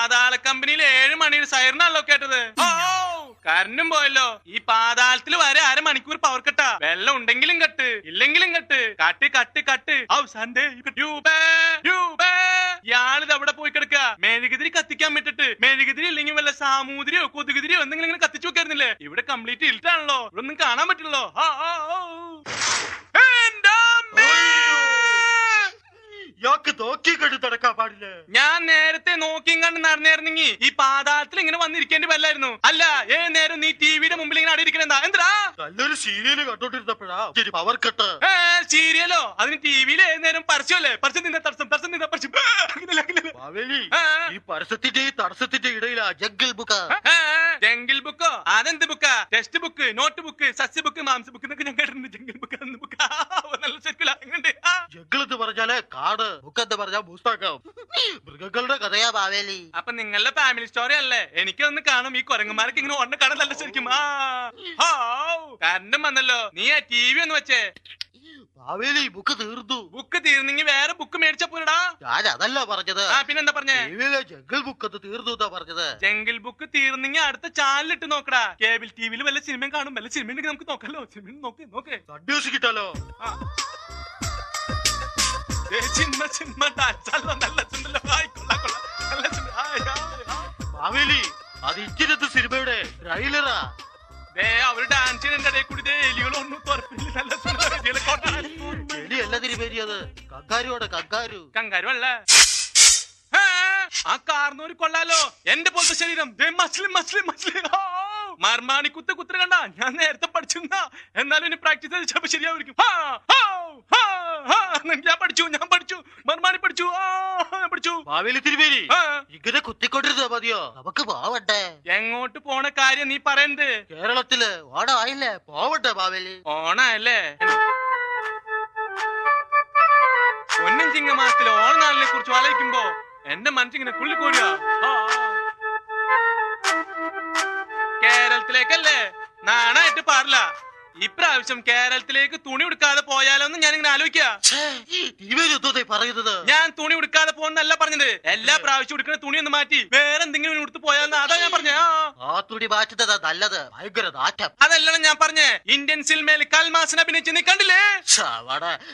പാതാള കമ്പനിയിൽ 7 മണിയുടെ സൈറിനാണല്ലോ കേട്ടത്. കരണ്ടും പോയല്ലോ. ഈ പാതാളത്തിൽ വരെ 1/2 മണിക്കൂർ പവർ കട്ടാ. വെള്ളം ഉണ്ടെങ്കിലും കട്ട്, ഇല്ലെങ്കിലും കട്ട്, കട്ട് കട്ട് കട്ട്. ഇയാളിത് അവിടെ പോയി കിടക്ക. മെഴുകുതിരി കത്തിക്കാൻ വിട്ടിട്ട് മെഴുകുതിരി ഇല്ലെങ്കിൽ വല്ല സാമൂതിരിയോ കൊതുകുതിരിയോ എന്തെങ്കിലും ഇങ്ങനെ കത്തിച്ചു വെക്കായിരുന്നില്ലേ? ഇവിടെ കംപ്ലീറ്റ് ഇരുട്ടാണല്ലോ, ഇവിടെ ഒന്നും കാണാൻ പറ്റില്ലല്ലോ. ഞാൻ നേരത്തെ നോക്കിയും കണ്ട് നടന്നായിരുന്നെങ്കിൽ ഈ പാതാളത്തിൽ ഇങ്ങനെ വന്നിരിക്കേണ്ടി വല്ലായിരുന്നു. അല്ല, ഏത് നേരം നീ ടിവിയുടെ മുമ്പിൽ ഇങ്ങനെ അടിയിരിക്കണെന്താ? എന്താ നല്ലൊരു സീരിയല് കണ്ടോണ്ടിരുന്നപ്പോഴാ പവർ കട്ട്. സീരിയലോ? അതിന് ടിവിയിൽ ഏത് നേരം പരസ്യമല്ലേ? പരസ്യം നിന്ന തടസ്സം, പരസ്യം നിന്ന പരസ്യം. ഈ പരസ്യത്തിന്റെ തടസ്സത്തിന്റെ ഇടയിലാ ജംഗിൾ ബുക്ക്. ജംഗിൾ ബുക്കോ? അതെന്ത് ബുക്കാ? ടെക്സ്റ്റ് ബുക്ക്, നോട്ട് ബുക്ക്, സസ്യ ബുക്ക്, മാംസ ബുക്ക് എന്നൊക്കെ ഞാൻ കേട്ടിട്ടുണ്ട്. ജംഗിൾ ബുക്ക് ബുക്ക് നല്ല ശരിക്കില്ല. ജംഗിൾ എന്ന് പറഞ്ഞാല് കാട്, ബുക്ക് എന്ന് പറഞ്ഞാൽ പുസ്തകം, മൃഗങ്ങളുടെ കഥയാ ബാവേലി. അപ്പൊ നിങ്ങളുടെ ഫാമിലി സ്റ്റോറി അല്ലേ? എനിക്കൊന്ന് കാണും. ഈ കുരങ്ങന്മാരൊക്കെ ഇങ്ങനെ ഓടണ കാണാൻ നല്ല ശരിക്കും. കരണ്ടും വന്നല്ലോ. നീ ആ TV ഒന്ന് വെച്ചേ. ബാവേലി ബുക്ക് തീർന്നു. ബുക്ക് തീർന്നെങ്കിൽ വേറെ ബുക്ക് മേടിച്ച പോരടാ. ഞാൻ അതല്ല പറഞ്ഞത്. പിന്നെന്താ പറഞ്ഞേ? ജംഗിൾ ബുക്ക് അത് തീർന്നു എന്നാ പറഞ്ഞത്. ജംഗിൾ ബുക്ക് തീർന്നെങ്കിൽ അടുത്ത ചാനലിട്ട് നോക്കടാ. കേബിൾ ടിവിയിൽ വല്ല സിനിമയും കാണും. വല്ല സിനിമ ഉണ്ടെങ്കിൽ നമുക്ക് നോക്കല്ലോ. സിനിമ നോക്ക് നോക്ക്. മ്യൂസിക് കിട്ടാലോ. ബാവേലി അത് ഇച്ചിരത്ത് സിനിമയുടെ ട്രെയിലറാ. അവര് ഡാൻസ് ചെയ്യുന്നതിന്റെ കൂടി എലികളൊന്നും എലിയല്ല തിരുമേരി, അത് കങ്കാരുവാണ്. കങ്കാരു അല്ല. ആ കാർന്നൂര് കൊള്ളാലോ. എന്റെ പോലത്തെ ശരീരം. മർമാണി കുത്തുര കണ്ട. ഞാൻ നേരത്തെ പഠിച്ചിരുന്ന. എന്നാലും ഇനി പ്രാക്ടീസ് ചെയ്ത് ചിലപ്പോ ശരിയായിരിക്കും. ഞാൻ പഠിച്ചു മർമാണി പഠിച്ചു. ഭാവിയിൽ തിരുമേരി ഇങ്ങനെ കുത്തിക്കൊണ്ടിരുന്നാ മതിയോ? നമുക്ക് പോവട്ടെ. എങ്ങോട്ട് പോണ കാര്യം നീ പറയണ്ട്? കേരളത്തില് ഓണമായില്ലേ, പോവട്ടെ ഭാവിയില്. ഓണല്ലേ? പൊന്നും ചിങ്ങമാസത്തില് ഓണനാളിനെ കുറിച്ച് ആലോചിക്കുമ്പോ എന്റെ മനസ്സിങ്ങനെ കുള്ളിക്കോരുക. കേരളത്തിലേക്കല്ലേ? നാണായിട്ട് പാടില്ല. ഇപ്രാവശ്യം കേരളത്തിലേക്ക് തുണി ഉടുക്കാതെ പോയാലോന്ന് ഞാനിങ്ങനെ ആലോചിക്കുക. ഞാൻ തുണി ഉടുക്കാതെ പോകുന്നല്ല പറഞ്ഞത്. എല്ലാ പ്രാവശ്യം ഉടുക്കുന്ന തുണി ഒന്ന് മാറ്റി വേറെ എന്തെങ്കിലും ഉടുത്ത് പോയാലെന്ന് അതാ ഞാൻ പറഞ്ഞ. ആ തുണി മാറ്റുന്നതാ നല്ലത്. ഭയങ്കര നാറ്റം. അതല്ല ഞാൻ പറഞ്ഞേ. ഇന്ത്യൻ സിനിമയിൽ കൽമാസൻ അഭിനയിച്ച് നീ കണ്ടില്ലേ?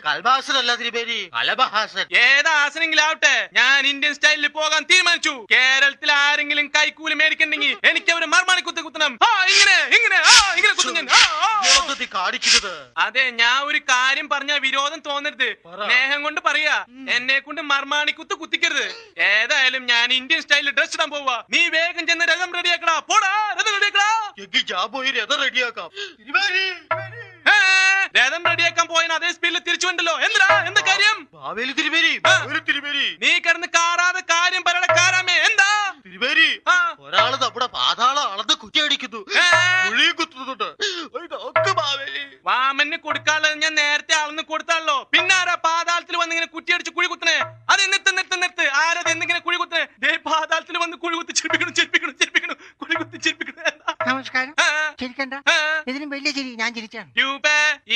കൽമാസനല്ല തിരുമേനി, കലമഹാസൻ. ഏതാ ആസനെങ്കിലും ആവട്ടെ, ഞാൻ ഇന്ത്യൻ സ്റ്റൈലിൽ പോകാൻ തീരുമാനിച്ചു. കേരളത്തിൽ ആരെങ്കിലും കൈക്കൂലി മേടിക്കണ്ടെങ്കിൽ എനിക്ക് അവര് മർമാണി കുത്തണം. ഇങ്ങനെ കുത്തുന്നു. അതെ, ഞാൻ ഒരു കാര്യം പറഞ്ഞ വിരോധം തോന്നരുത്. സ്നേഹം കൊണ്ട് പറയാ. എന്നെ കൊണ്ട് മർമാണിക്കുത്ത് കുത്തിക്കരുത്. ഏതായാലും ഞാൻ ഇന്ത്യൻ സ്റ്റൈലിൽ ഡ്രസ് ഇടാൻ പോവാ. നീ വേഗം ചെന്ന് രഥം റെഡിയാക്കടാ. പോടാ, രഥം റെഡിയാക്കടാ. രഥം റെഡിയാക്കാൻ പോയാൽ അതേ സ്പീഡിൽ തിരിച്ചു വന്നല്ലോ. എന്താ കാര്യം? നീ കിടന്ന് കാറാതെ കാര്യം പറയണ കാരാമേ. എന്താ ഒരാള് നമ്മുടെ പാതാളം അളന്ന് കുറ്റിയടിക്കുന്നു. വാമന് കൊടുക്കാനുള്ളത് ഞാൻ നേരത്തെ അളന്ന് കൊടുത്താണല്ലോ. പിന്നെ ആരാ പാതാളത്തിൽ വന്ന് ഇങ്ങനെ കുറ്റിയടിച്ച് കുഴി കുത്തണേ? അത് നിർത്ത്. ആരത് എന്തിങ്ങനെ കുഴി കുത്തണേ? പാതാളത്തിൽ വന്ന് കുഴി കുത്തി ചിരിപ്പിക്കണം. കുഴി കുത്തി ചിരിപ്പിക്കണം. നമസ്കാരം. ചിരിക്കണ്ട, ഇതിനും വലിയ ചിരി. ഞാൻ ചിരിച്ചാണ്.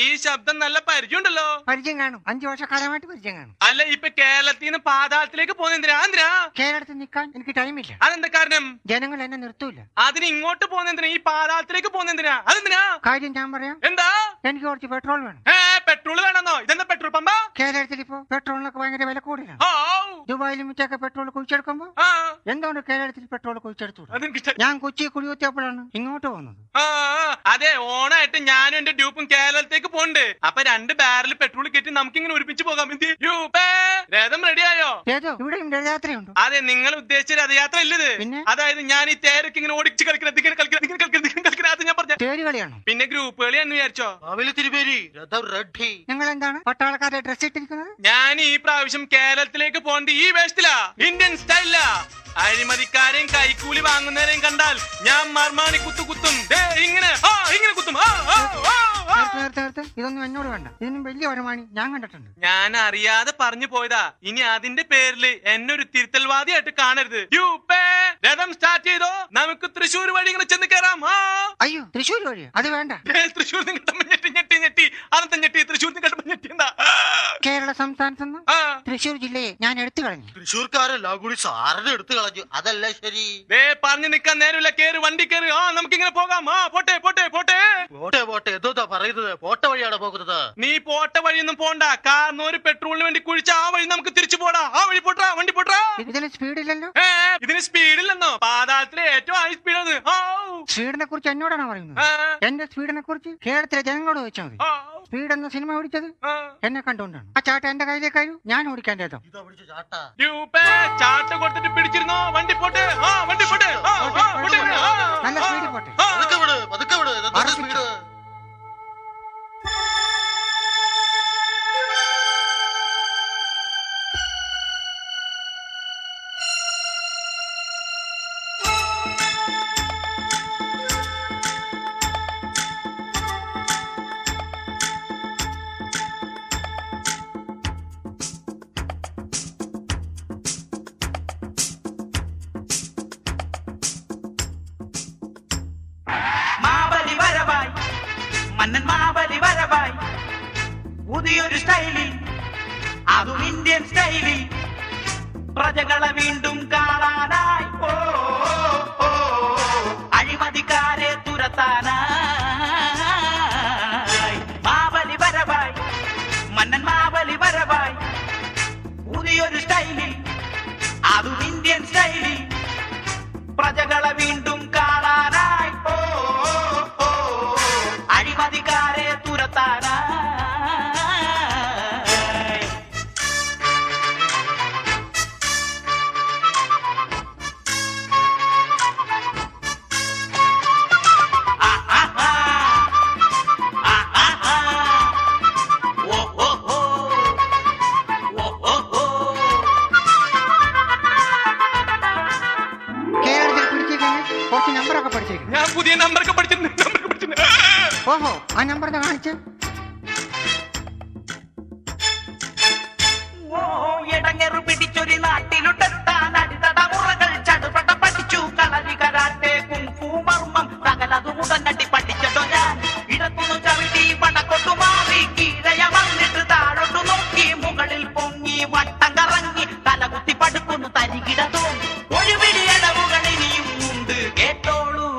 ഈ ശബ്ദം നല്ല പരിചയം ഉണ്ടല്ലോ. പരിചയം കാണും. 5 വർഷക്കാലമായിട്ട് പരിചയം കാണും. അല്ല, ഇപ്പൊ കേരളത്തിൽ നിന്ന് പാതാളത്തിലേക്ക് പോകുന്നെന്തിനാ? കേരളത്തിൽ നിൽക്കാൻ എനിക്ക് ടൈമില്ല. അതെന്താ കാരണം? ജനങ്ങൾ എന്നെ നിർത്തൂല. അതിന് ഇങ്ങോട്ട് പോകുന്നെന്തിനാ? ഈ പാതാളത്തിലേക്ക് പോകുന്നെന്തിനാ? അതെന്തിനാ? കാര്യം ഞാൻ പറയാം. എന്താ? എനിക്ക് കുറച്ച് പെട്രോൾ വേണം. പെട്രോൾ വേണമെന്നോ? ഇതെന്താ പെട്രോൾ പമ്പ? കേരളത്തിൽ ഇപ്പൊ പെട്രോളിനൊക്കെ ഭയങ്കര വില കൂടുതലാണ്. ദുബായിലും മറ്റൊക്കെ പെട്രോൾ കുഴിച്ചെടുക്കുമ്പോ എന്തുകൊണ്ട് കേരളത്തിൽ പെട്രോൾ കുഴിച്ചെടുത്തു? ഞാൻ കൊച്ചി കുടികുത്തിയപ്പോഴാണ് ഇങ്ങോട്ട് പോകുന്നത്. അതെ, ഓണായിട്ട് ഞാനും എന്റെ ഡ്യൂപ്പും കേരളത്തിലേക്ക് പോണ്ട്. അപ്പൊ 2 ബാരൽ പെട്രോൾ കയറ്റി നമുക്കിങ്ങനെ ഒരുമിച്ച് പോകാം. രഥം റെഡിയായോ? ഇവിടെയും രഥയാത്രയുണ്ട്. അതെ, നിങ്ങൾ ഉദ്ദേശിച്ച രഥയാത്ര ഇല്ലത്. അതായത് ഞാൻ ഈ തേരൊക്കെ ഇങ്ങനെ ഓടിച്ച് കളിക്കണം. അത് ഞാൻ പറഞ്ഞ തേര് കളിയാണോ? പിന്നെ ഗ്രൂപ്പ് കളിയാന്ന് വിചാരിച്ചോ? നിങ്ങൾ എന്താണ് പട്ടാളക്കാരെ ഡ്രസ് ഇട്ടിരിക്കുന്നത്? ഞാൻ ഈ പ്രാവശ്യം കേരളത്തിലേക്ക് പോണ്ട് ഈ വേഷത്തിലാ, ഇന്ത്യൻ സ്റ്റൈലിലാ. അഴിമതിക്കാരെയും കൈക്കൂലി വാങ്ങുന്നവരെയും കണ്ടാൽ ഞാൻ മർമാണി കുത്തും. ഇങ്ങനെ കുത്തും. ഇതൊന്നും എന്നോട് വേണ്ട. ഇതിനും വലിയ വരുമാനി ഞാൻ കണ്ടിട്ടുണ്ട്. ഞാൻ അറിയാതെ പറഞ്ഞു പോയതാ. ഇനി അതിന്റെ പേരില് എന്നെ ഒരു തിരുത്തൽവാദിയായിട്ട് കാണരുത്. രഥം സ്റ്റാർട്ട് ചെയ്തോ, നമുക്ക് തൃശ്ശൂർ വഴി ഇങ്ങനെ ചെന്ന് കയറാം. അയ്യോ, തൃശ്ശൂർ വഴി അത് വേണ്ട. തൃശ്ശൂർ ഞെട്ടി അനന്തം ഞെട്ടി തൃശ്ശൂർ ഞെട്ടിയെന്താ? കേരള സംസ്ഥാനത്ത് തൃശ്ശൂർ ജില്ലയെ ഞാൻ എടുത്തു കളഞ്ഞു. തൃശ്ശൂർക്കാരെല്ലാം കൂടി സാറിനെ എടുത്തു കളഞ്ഞു. അതല്ല ശരി. പറഞ്ഞു നിൽക്കാൻ നേരമില്ല. കേറ്, വണ്ടി കേറ്. നമുക്കിങ്ങനെ പോകാം. പോട്ടെ പോട്ടെ പോട്ടെ പോട്ടെ പോട്ടെ. എന്തോന്നാ പറയുന്നത്? പോട്ട വഴിയാണ് പോകുന്നത്. നീ പോട്ട വഴിയൊന്നും പോണ്ട. കാരണം ഒരു പെട്രോളിന് വേണ്ടി കുഴിച്ച ആ വഴി നമുക്ക് തിരിച്ചു പോടാ. ആ വഴി പോട്ടാ, വണ്ടി പോട്ടാ. ഇതിന് സ്പീഡില്ലല്ലോ. ഇതിന് സ്പീഡില്ലെന്നോ? പാതാളത്തിലെ ഏറ്റവും ഹൈ സ്പീഡാണ്. സ്പീഡിനെ കുറിച്ച് എന്നോടാണോ പറയുന്നത്? എന്റെ സ്പീഡിനെ കുറിച്ച് കേരളത്തിലെ ജനങ്ങളോട് ചോദിച്ചാൽ മതി. സ്പീഡ് എന്ന സിനിമ ഓടിച്ചത് എന്നെ കണ്ടുകൊണ്ടാണ്. ആ ചാട്ട എന്റെ കയ്യിലേക്കായിരുന്നു, ഞാൻ ഓടിക്കാൻ ചേട്ടോ. ചാട്ട കൊടുത്തിട്ട് പിടിച്ചിരുന്നോ? വണ്ടി പോട്ടെ, വണ്ടി പോട്ടെ. നല്ല സ്പീഡിൽ പോട്ടെ. മന്നൻ മാബലി വരവായി പുതിയൊരു സ്റ്റൈലിൽ, അതും ഇന്ത്യൻ സ്റ്റൈലിൽ, പ്രജകളെ വീണ്ടും കാണാനായി, അഴിമതിക്കാരെ തുരത്താനായി. മാബലി വരവായി, മന്നൻ മാബലി വരവായി പുതിയൊരു സ്റ്റൈലിൽ, അതും ഇന്ത്യൻ സ്റ്റൈലിൽ, പ്രജകളെ വീണ്ടും കാണാനായി, അഴിമതിക്കാരെ തുരത്താനായി. കുറച്ച് നമ്പറൊക്കെ പഠിച്ചേക്കും. ഞാൻ പുതിയ നമ്പറൊക്കെ പഠിച്ചിട്ടുണ്ട്. ഓഹോ, ആ നമ്പർ കാണിച്ച്. ഇടങ്ങെറു പിടിച്ചൊരു നാട്ടിലുണ്ടെത്താൻ അടിത്തടമുറകൾ ചടുപട പഠിച്ചു. കളരി കരാട്ടെ കുംഫു മർമ്മം സകലതു ഉടനടി പഠിച്ചതോ ഞാൻ. ഇടത്തുന്നു ചവിട്ടി വടക്കൊട്ടു മാറി കീഴയ വന്നിട്ട് താഴോട്ടു നോക്കി മുകളിൽ പൊങ്ങി വട്ടം കറങ്ങി തലകുത്തി പടുക്കുന്നു തരികിട തോന്നി. ഒരു പിടിയടവുകൾ ഇനിയും ഉണ്ട് കേട്ടോളൂ.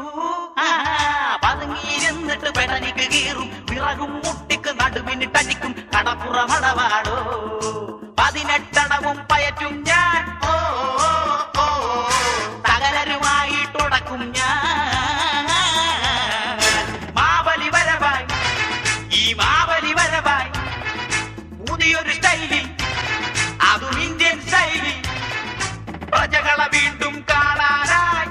പതുങ്ങിയിരുന്നിട്ട് പെടലിക്ക് കീറും വിറകും മുട്ടിക്ക് നടുവിനിട്ടടിക്കും കടപ്പുറമടവാടോ. 18 പയറ്റും ഞാൻ, തകരരുമായിട്ടുടക്കും ഞാൻ. മാബലി വരവായി, ഈ മാബലി വരവായി പുതിയൊരു സ്റ്റൈലിൽ, അതും ഇന്ത്യൻ സ്റ്റൈലിൽ, പ്രജകളെ വീണ്ടും കാണാനായി,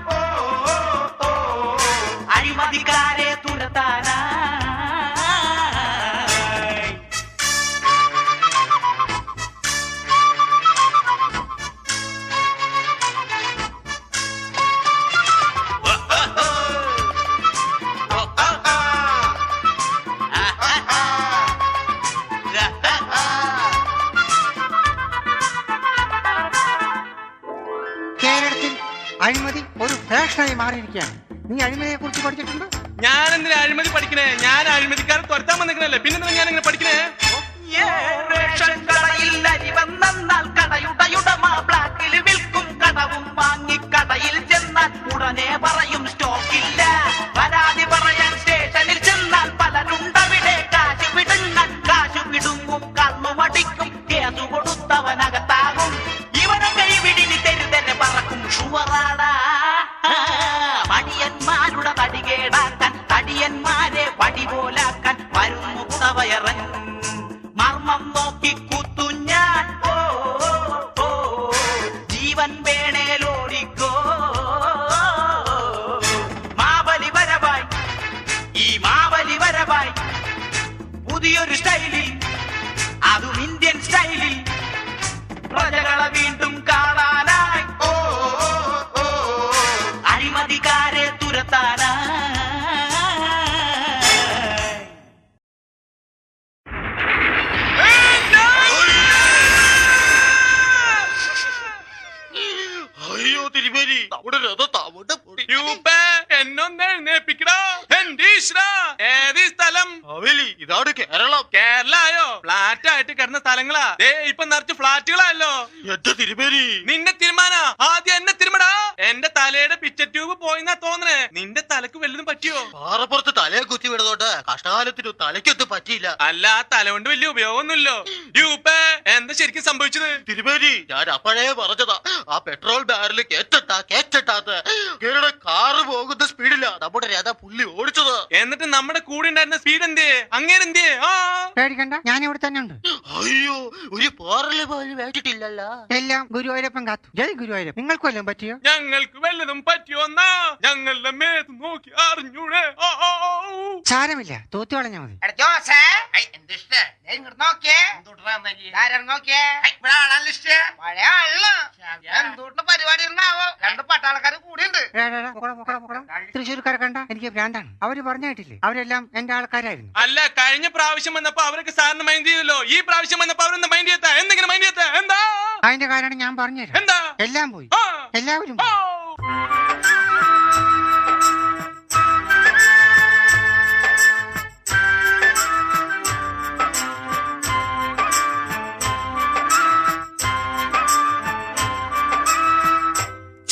അഴിമതിക്കാരെ തുരത്താനായി. കേരളത്തിൽ അഴിമതി ഒരു ഫാഷനായി മാറിയിരിക്കുകയാണ്. നീ അഴിമതിയെ കുറിച്ച് പഠിച്ചിട്ടുണ്ടോ? ഞാൻ എന്തിനാ അഴിമതി പഠിക്കണേ? ഞാൻ അഴിമതിക്കാരെ തുരത്താൻ വന്നിരിക്കണല്ലേ, പിന്നെ ഞാൻ ഇങ്ങനെ പഠിക്കണേ? റേഷൻ കടയിൽ അരി വന്നാൽ കടയുടയുടമ ബ്ലാക്കിൽ വിൽക്കും. കടവും വാങ്ങി കടയിൽ ചെന്നാൽ ഉടനെ പറയും സ്റ്റോക്കില്ല. പരാതി പറയാൻ സ്റ്റേഷനിൽ ചെന്നാൽ പലരുണ്ടവിടെ. കാശ് വിടുങ്ങാൻ കാശ് വിടുങ്ങും, കള്ളുമടിക്കും, കേസു കൊടുത്തവനകത്താകും. ഇവനെ കൈവിടിന് തെരുതെരെ പറക്കും ഷുവറാടാ. മടിയന്മാരുടെ തടികേടാക്കാൻ, തടിയന്മാരെ വടി പോലാക്കാൻ വരുന്നു കുടവയറൻ. മർമ്മം നോക്കി കുത്തു ഞാൻ, ജീവൻ വേണേലോടിക്കോ. മാബലി വരവായി, ഈ മാബലി വരവായി പുതിയൊരു സ്റ്റൈലിൽ, അതും ഇന്ത്യൻ സ്റ്റൈലിൽ, പ്രജകളെ വീണ്ടും കാണാനായി, അഴിമതിക്കാരെ തുരത്താനായി. ഒന്ന് എഴുന്നേപ്പിക്കടാ. എന്റെ ഈശ്വര, ഏത് ഈ സ്ഥലം? ഹവേലി, ഇതാണ് കേരളം. കേരളായോ? ഫ്ലാറ്റ് ആയിട്ട് കിടന്ന സ്ഥലങ്ങളാ. ഇപ്പൊ നിറച്ച് ഫ്ലാറ്റുകളായല്ലോ. എന്റെ തിരുമേനി, നിന്റെ തീരുമാനാ? ആദ്യം എന്നെ തിരുമടാ. എന്റെ തലയുടെ പിക്ചർ ട്യൂബ് പോയിന്നാ തോന്നണേ. നിന്റെ തലക്ക് വല്ലതും പറ്റിയോ? പാറപ്പുറത്ത് തലയെ കുത്തി വിടുന്നോണ്ട് കഷ്ടകാലത്തിന് തലയ്ക്കൊന്നും പറ്റിയില്ല. അല്ല, ആ തല കൊണ്ട് വലിയ ഉപയോഗമൊന്നുമില്ലോ. യൂപ്പേ, എന്താ ശരിക്കും സംഭവിച്ചത്? തിരുമേനി, ഞാൻ അപ്പോഴേ പറഞ്ഞതാ, ആ പെട്രോൾ ബാരല് കേറ്റിട്ടാത്ത കാറ് പോകുന്ന സ്പീഡില്ല നമ്മുടെ രഥ പുള്ളി ഓടിച്ചത്. എന്നിട്ട് നമ്മുടെ കൂടെ ഉണ്ടായിരുന്ന സ്പീഡ് എന്തേ? അങ്ങേരെന്തേ? പേടിക്കണ്ട, ഞാൻ ഇവിടെ തന്നെ ഉണ്ട്. അയ്യോ, ഒരു പോറല് പോലും വേണ്ടിട്ടില്ലല്ലോ. എല്ലാം ഗുരുവായൂരപ്പൻ കാത്തു. ജയ് ഗുരുവായൂരപ്പൻ. നിങ്ങൾക്ക് വല്ലതും പറ്റിയോ? ഞങ്ങൾക്ക് വല്ലതും പറ്റിയോന്നാ? ഞങ്ങളുടെ മേത്ത് നോക്കി അറിഞ്ഞൂടെ? സാരമില്ല, തൂത്തി വളഞ്ഞാ മതി. പരിപാടി ഉണ്ടാവോ? രണ്ട് പട്ടാളക്കാര് കൂടിയുണ്ട്. തൃശ്ശൂർക്കാരെ കണ്ട എനിക്ക് ഭ്രാന്താണ്. അവര് പറഞ്ഞു കേട്ടില്ലേ, അവരെല്ലാം എന്റെ ആൾക്കാരായിരുന്നു. അല്ല, കഴിഞ്ഞ പ്രാവശ്യം വന്നപ്പോ അവരൊക്കെ സാറിന് മൈൻഡ് ചെയ്തല്ലോ. ഈ പ്രാവശ്യം വന്നപ്പോ അവരൊന്നും മൈൻഡ് ചെയ്താ? എന്തെങ്കിലും മൈൻഡ് ചെയ്താ? എന്താ അതിന്റെ കാരണം ഞാൻ പറഞ്ഞുതരാം. എന്താ? എല്ലാം പോയി, എല്ലാവരും പോയി.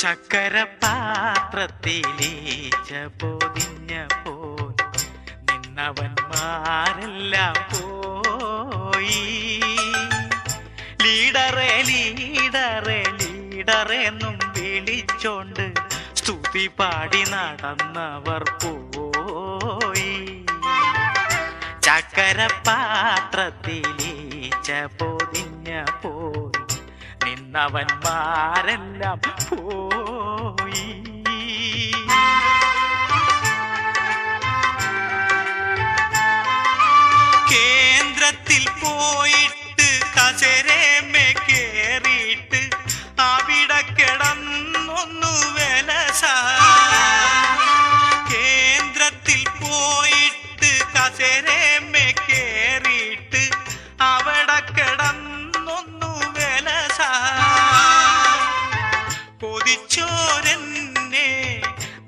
ചക്കരപാത്രത്തിലീച്ച പൊതിഞ്ഞപ്പോ നിന്നവന്മാരെല്ലാം പോയി. ലീഡറെ ലീഡറെ ലീഡറെന്നും വിളിച്ചോണ്ട് സ്തുതി പാടി നടന്നവർ പോയി. ചക്കരപാത്രത്തിലീച്ച പൊതിഞ്ഞപ്പോ നിന്നവന്മാരെല്ലാം പോയി. കേന്ദ്രത്തിൽ പോയിട്ട് കസേരമേ കേറിയിട്ട് അവിടെ കിടന്നൊന്നു വിലസ. കേന്ദ്രത്തിൽ പോയിട്ട് കസേരമേ കേറിയിട്ട് അവിടെ കിടന്നൊന്നു വിലസ. കൊതിച്ചോരെന്നെ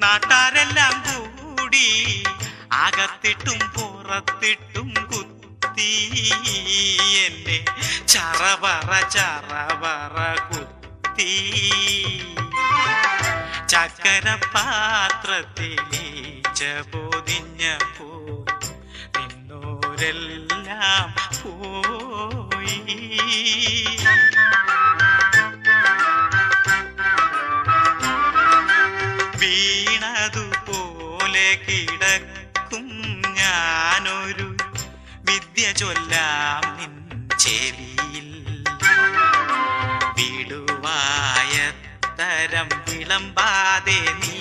നാട്ടാരെല്ലാം കൂടി അകത്തിട്ടും പുറത്തിട്ടും കുത്തി. എന്നെ ചറവറ ചറവറ കുത്തി. ചക്കരപാത്രത്തിലീച്ച പൊതിഞ്ഞപ്പോ നിന്നോരെല്ലാം പോയി. വീണതുപോലെ കിടക്കും ഞാനൊരു വിദ്യ ചൊല്ലാം നിൻ ചെവിയിൽ. വിടുവായത്തരം വിളമ്പാതെ നീ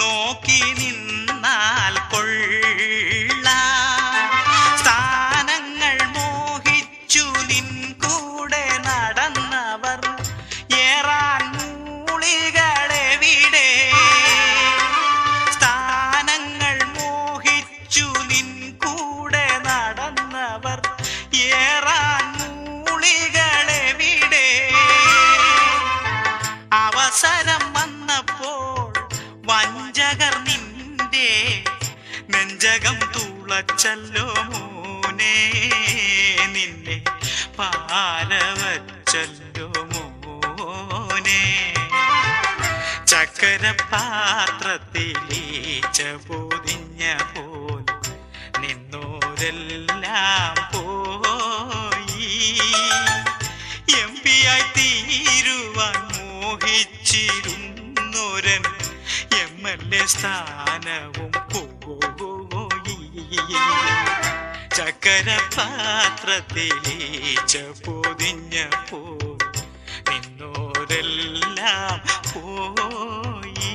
നോക്കി നിന്നാൽ കൊള്ളാം. സ്ഥാനങ്ങൾ മോഹിച്ചു നിൻ കൂടെ നടന്നവർ ഏറാൻ മൂളികളെവിടെ? സ്ഥാനങ്ങൾ മോഹിച്ചു നിൻ കൂടെ നടന്നവർ ഏറാൻ മൂളികളെവിടെ? അവസരം വന്നപ്പോൾ വഞ്ചകർ നിന്റെ നെഞ്ചകം തുളച്ചല്ലോ മോനെ. നിന്നെ പാലവച്ചല്ലോ മോനെ. ചക്കരപാത്രത്തിലീച്ച പൊതിഞ്ഞപ്പോൾ നിന്നോരെല്ലാം പോയി. എംപിയായി തീരുവാൻ മോഹിച്ചിരുന്നോരൻ MLA സ്ഥാനവും പോയി. ചക്കരപാത്രത്തിലീച്ച പൊതിഞ്ഞപ്പോൾ നിന്നോരെല്ലാം പോയി.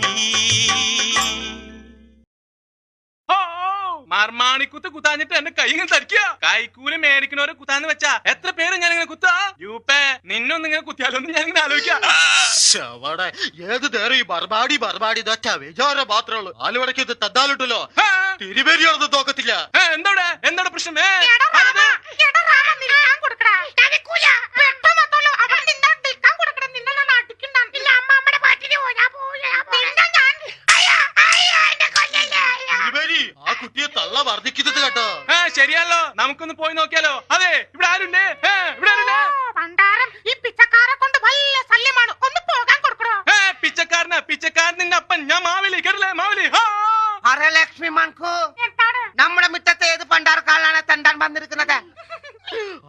മാർമാണിക്കുത്ത് കുത്താഞ്ഞിട്ട് എന്റെ കൈ ഇങ്ങനെ തരിക്കുക. കൈക്കൂലി മേടിക്കണോരെ കുത്താന്ന് വെച്ചാ എത്ര പേര് ഞാൻ ഇങ്ങനെ കുത്താ? യൂപ്പേ, നിന്നൊന്നും ഇങ്ങനെ കുത്തിയാലൊന്നും ഞാൻ ഇങ്ങനെ ആലോചിക്കാം. ഏത് നേരം ഈ ബർബാടി ഇതൊറ്റ വിചാരം മാത്രമേ ഉള്ളൂ. ആലുവടക്ക് ഇത് തന്നാലിട്ടല്ലോ, തിരുമേനിയൊന്നും തോക്കത്തില്ല. എന്താണ് പ്രശ്നം? തള്ള വർദ്ധിക്കുന്നത് കേട്ടോ. ശരിയല്ലോ, നമുക്കൊന്ന് പോയി നോക്കിയാലോ? അതെ, ഇവിടെ ആരുണ്ട്? ഇവിടെ ആരുണ്ട്? പണ്ടാരം ഈ പിച്ചക്കാരെ കൊണ്ട് വലിയ ശല്യമാണ്, ഒന്ന് പോകാൻ കൊടുക്കണോ? പിച്ചക്കാരൻ നിന്റെ അപ്പൻ. ഞാൻ മാവേലി, കേട്ടില്ലേ? മാവേലി. അറേ ലക്ഷ്മി മൺകു, നമ്മുടെ മുറ്റത്ത് ഏത് പണ്ടാർക്കാളാണ് തെണ്ടാൻ വന്നിരിക്കുന്നത്?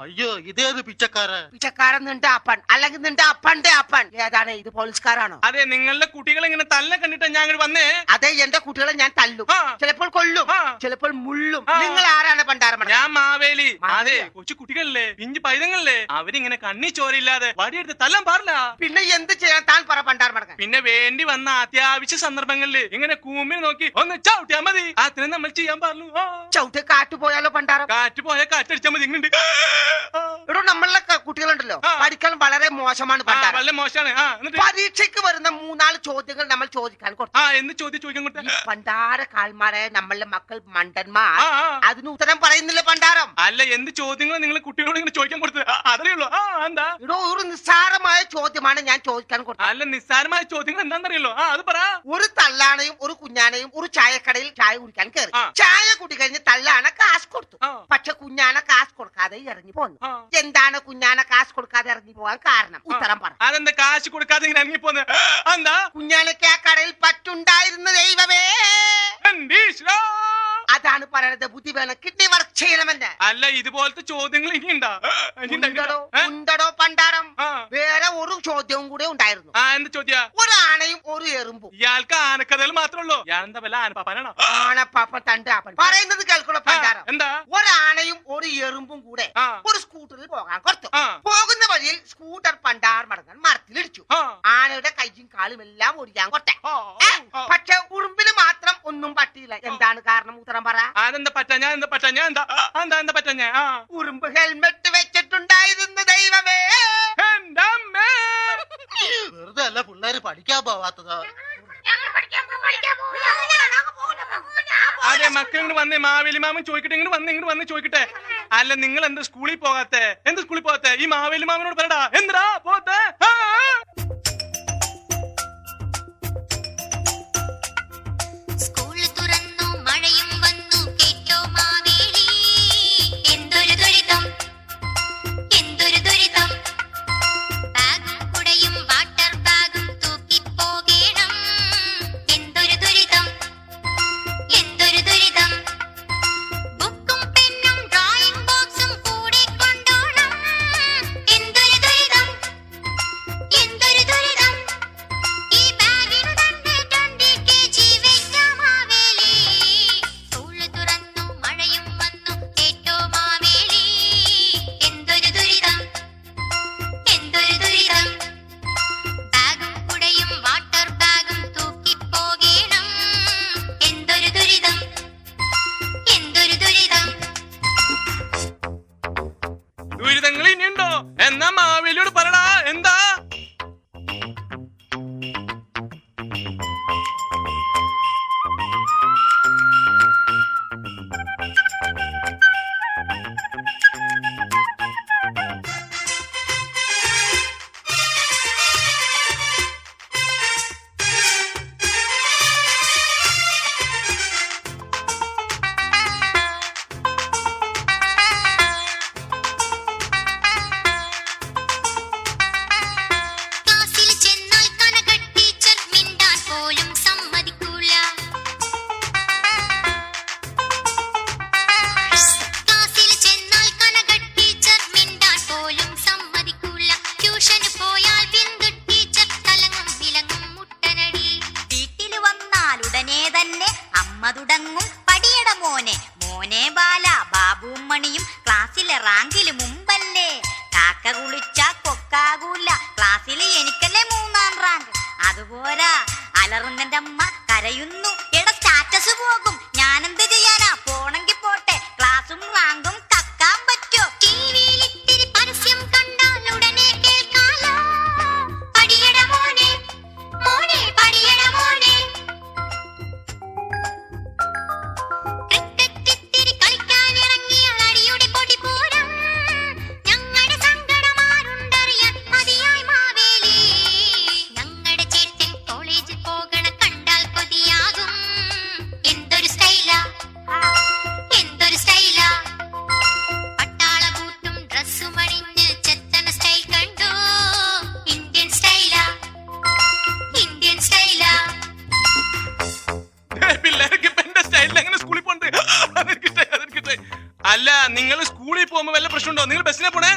അയ്യോ, ഇതേത് പിച്ചക്കാരൻ? പിച്ചക്കാരൻ നിന്റെ അപ്പൻ, അല്ലെങ്കിൽ നിന്റെ അപ്പന്റെ അപ്പൻ. ഏതാണ് ഇത്? പോലീസുകാരാണോ? അതെ, നിങ്ങളുടെ കുട്ടികളെ ഇങ്ങനെ തല്ല കണ്ടിട്ട് ഞാൻ ഇങ്ങോട്ട് വന്നേ. അതെ, എന്റെ കുട്ടികളെ ഞാൻ തല്ലും, ചിലപ്പോൾ കൊല്ലും, ചിലപ്പോൾ മുള്ളും. നിങ്ങൾ ആരാണ് പണ്ടാരം? ഞാൻ മാവേലി. അതെ, കൊച്ചു കുട്ടികളില്ലേ, പിഞ്ചു പൈതങ്ങളില്ലേ, അവരിങ്ങനെ കണ്ണി ചോരയില്ലാതെ വടിയെടുത്ത് തല്ലാൻ പാടില്ല. പിന്നെ എന്ത് ചെയ്യാൻ താൻ പറ പണ്ടാരം മടങ്ങാൻ? പിന്നെ വേണ്ടി വന്ന അത്യാവശ്യ സന്ദർഭങ്ങളില് ഇങ്ങനെ കൂമ്പിൽ നോക്കി ഒന്ന് ചവിട്ടിയാ മതി. അതിന് നമ്മൾ ചെയ്യാൻ പാടുള്ളൂ. ചവിട്ടി കാറ്റു പോയാലോ പണ്ടാരം? കാറ്റ് പോയാൽ കാറ്റടിച്ചാൽ മതി. ഇങ്ങോട്ട് ഇവിടെ നമ്മളെ കുട്ടികളുണ്ടല്ലോ, പഠിക്കാൻ വളരെ മോശമാണ് പണ്ടാരം. വളരെ മോശമാണ്. പരീക്ഷയ്ക്ക് വരുന്ന 3-4 ചോദ്യങ്ങൾ നമ്മൾ ചോദിക്കാൻ കൊടുത്തു. എന്ത് ചോദിക്കാൻ കൊടുത്ത? പണ്ടാര കാൽമാരെ നമ്മളുടെ മക്കൾ മണ്ടന്മാർ, അതിന് ഉത്തരം പറയുന്നില്ല പണ്ടാരം. അല്ല, എന്ത് ചോദ്യങ്ങൾ നിങ്ങൾ കുട്ടികളോട് ഇങ്ങനെ ചോദിക്കാൻ കൊടുത്തത്? അതറിയുള്ളൂ. എന്താ? ഇവിടെ ഒരു നിസ്സാരമായ ചോദ്യമാണ് ഞാൻ ചോദിക്കാൻ കൊടുത്തത്. അല്ല, നിസ്സാരമായ ചോദ്യങ്ങൾ എന്താണെന്നറിയല്ലോ? അത് പറ. ഒരു തള്ളാണയും ഒരു കുഞ്ഞാനയും ഒരു ചായക്കടയിൽ ചായ കുടിക്കാൻ കയറി. ചായ കുടി കഴിഞ്ഞ് തള്ളാണ് കാശ് കൊടുത്തു, പക്ഷെ കുഞ്ഞാന കാശ് കൊടുക്കാതെ ഇറങ്ങി പോന്നു. എന്താണ് കുഞ്ഞാന കാശ് കൊടുക്കാതെ ഇറങ്ങി പോകാൻ കാരണം? ഉത്തരം പറ. അതെന്താ കാശ് കൊടുക്കാതെ ഇങ്ങനെ ഇറങ്ങി പോന്ന്? എന്താ? കുഞ്ഞാനക്ക് ആ കടയിൽ പറ്റുണ്ടായിരുന്ന ദൈവമേ, അതാണ് പറയണത്. ബുദ്ധി വേണം, കിഡ്നി വർക്ക് ചെയ്യണമെന്ന്. അല്ല, ഇതുപോലത്തെ ചോദ്യങ്ങൾ ഇനി ഉണ്ടോ പണ്ടാരം? വേറെ ഒരു ചോദ്യവും കൂടെ ഉണ്ടായിരുന്നു. എന്ത് ചോദ്യ? ഒരാണയും ഒരു എറുമ്പും. ഇയാൾക്ക് ആനക്കഥകൾ മാത്രമല്ലോ. ഇയാളെന്താ വല്ല ആനപ്പാപ്പാനാണോ? ആനപ്പാപ്പൻ തന്റെ അപ്പൻ പറയുന്നത് കേൾക്കണോ പണ്ടാരം? എന്താ? ഒരാണയും ഒരു എറുമ്പും കൂടെ ഒരു സ്കൂട്ടറിൽ പോകാൻ കൊടുത്തു. പോകുന്ന വഴിയിൽ സ്കൂട്ടർ പണ്ടാർ മടങ്ങാൻ മരത്തിലിടിച്ചു. ആനയുടെ കൈയും കാലും എല്ലാം ഒടിയാൻ കൊട്ടെ. പക്ഷെ ഉറുമ്പിന് മാത്രം ഒന്നും പറ്റിയില്ല. എന്താണ് കാരണം? ഉത്തരം പറ. അതെന്താ പറ്റാ? എന്താ പറ്റാ? ഉറുമ്പ് ഹെൽമെറ്റ് വെച്ചിട്ടുണ്ടായിരുന്നു ദൈവമേ. വെറുതെ അല്ല പിള്ളേര് പഠിക്കാൻ പോവാത്തത്. അതെ, മക്കൾ ഇങ്ങോട്ട് വന്നേ. മാവേലി മാമൻ ചോദിക്കട്ടെ. ഇങ്ങോട്ട് വന്ന് ചോദിക്കട്ടെ. അല്ല, നിങ്ങൾ എന്താ സ്കൂളിൽ പോകാത്തെ? ഈ മാവേലി മാമനോട് പറയടാ. എന്താ പോത്തെ? ദുരിതങ്ങൾ ഇനിയുണ്ടോ? എന്നാ മാവേലിയോട് പറടാ. എന്താ? റാങ്കില് മുമ്പല്ലേ? കാക്ക കുളിച്ച കൊക്കാകൂല. ക്ലാസ്സിൽ എനിക്കല്ലേ 3ാം റാങ്ക്. അതുപോരാ, അലറുന്നന്റെ അമ്മ കരയുന്നു. എടാ സ്റ്റാറ്റസ് പോകും. ഞാനെന്ത് ചെയ്യാനാ? പോണെങ്കി പോട്ടെ. ക്ലാസും റാങ്കും കക്കാൻ പറ്റോ? ടിവിയിൽ ഇത്തിരി പരസ്യം കണ്ടാൽ ഉടനെ കേൾക്കാലോ. പഠിയട മോനെ, മോനെ പഠിയട മോനെ. അല്ല നിങ്ങൾ സ്കൂളിൽ പോകുമ്പോ വല്ല പ്രശ്നമുണ്ടോ? നിങ്ങൾ ബസ്സിനെ പോണേ?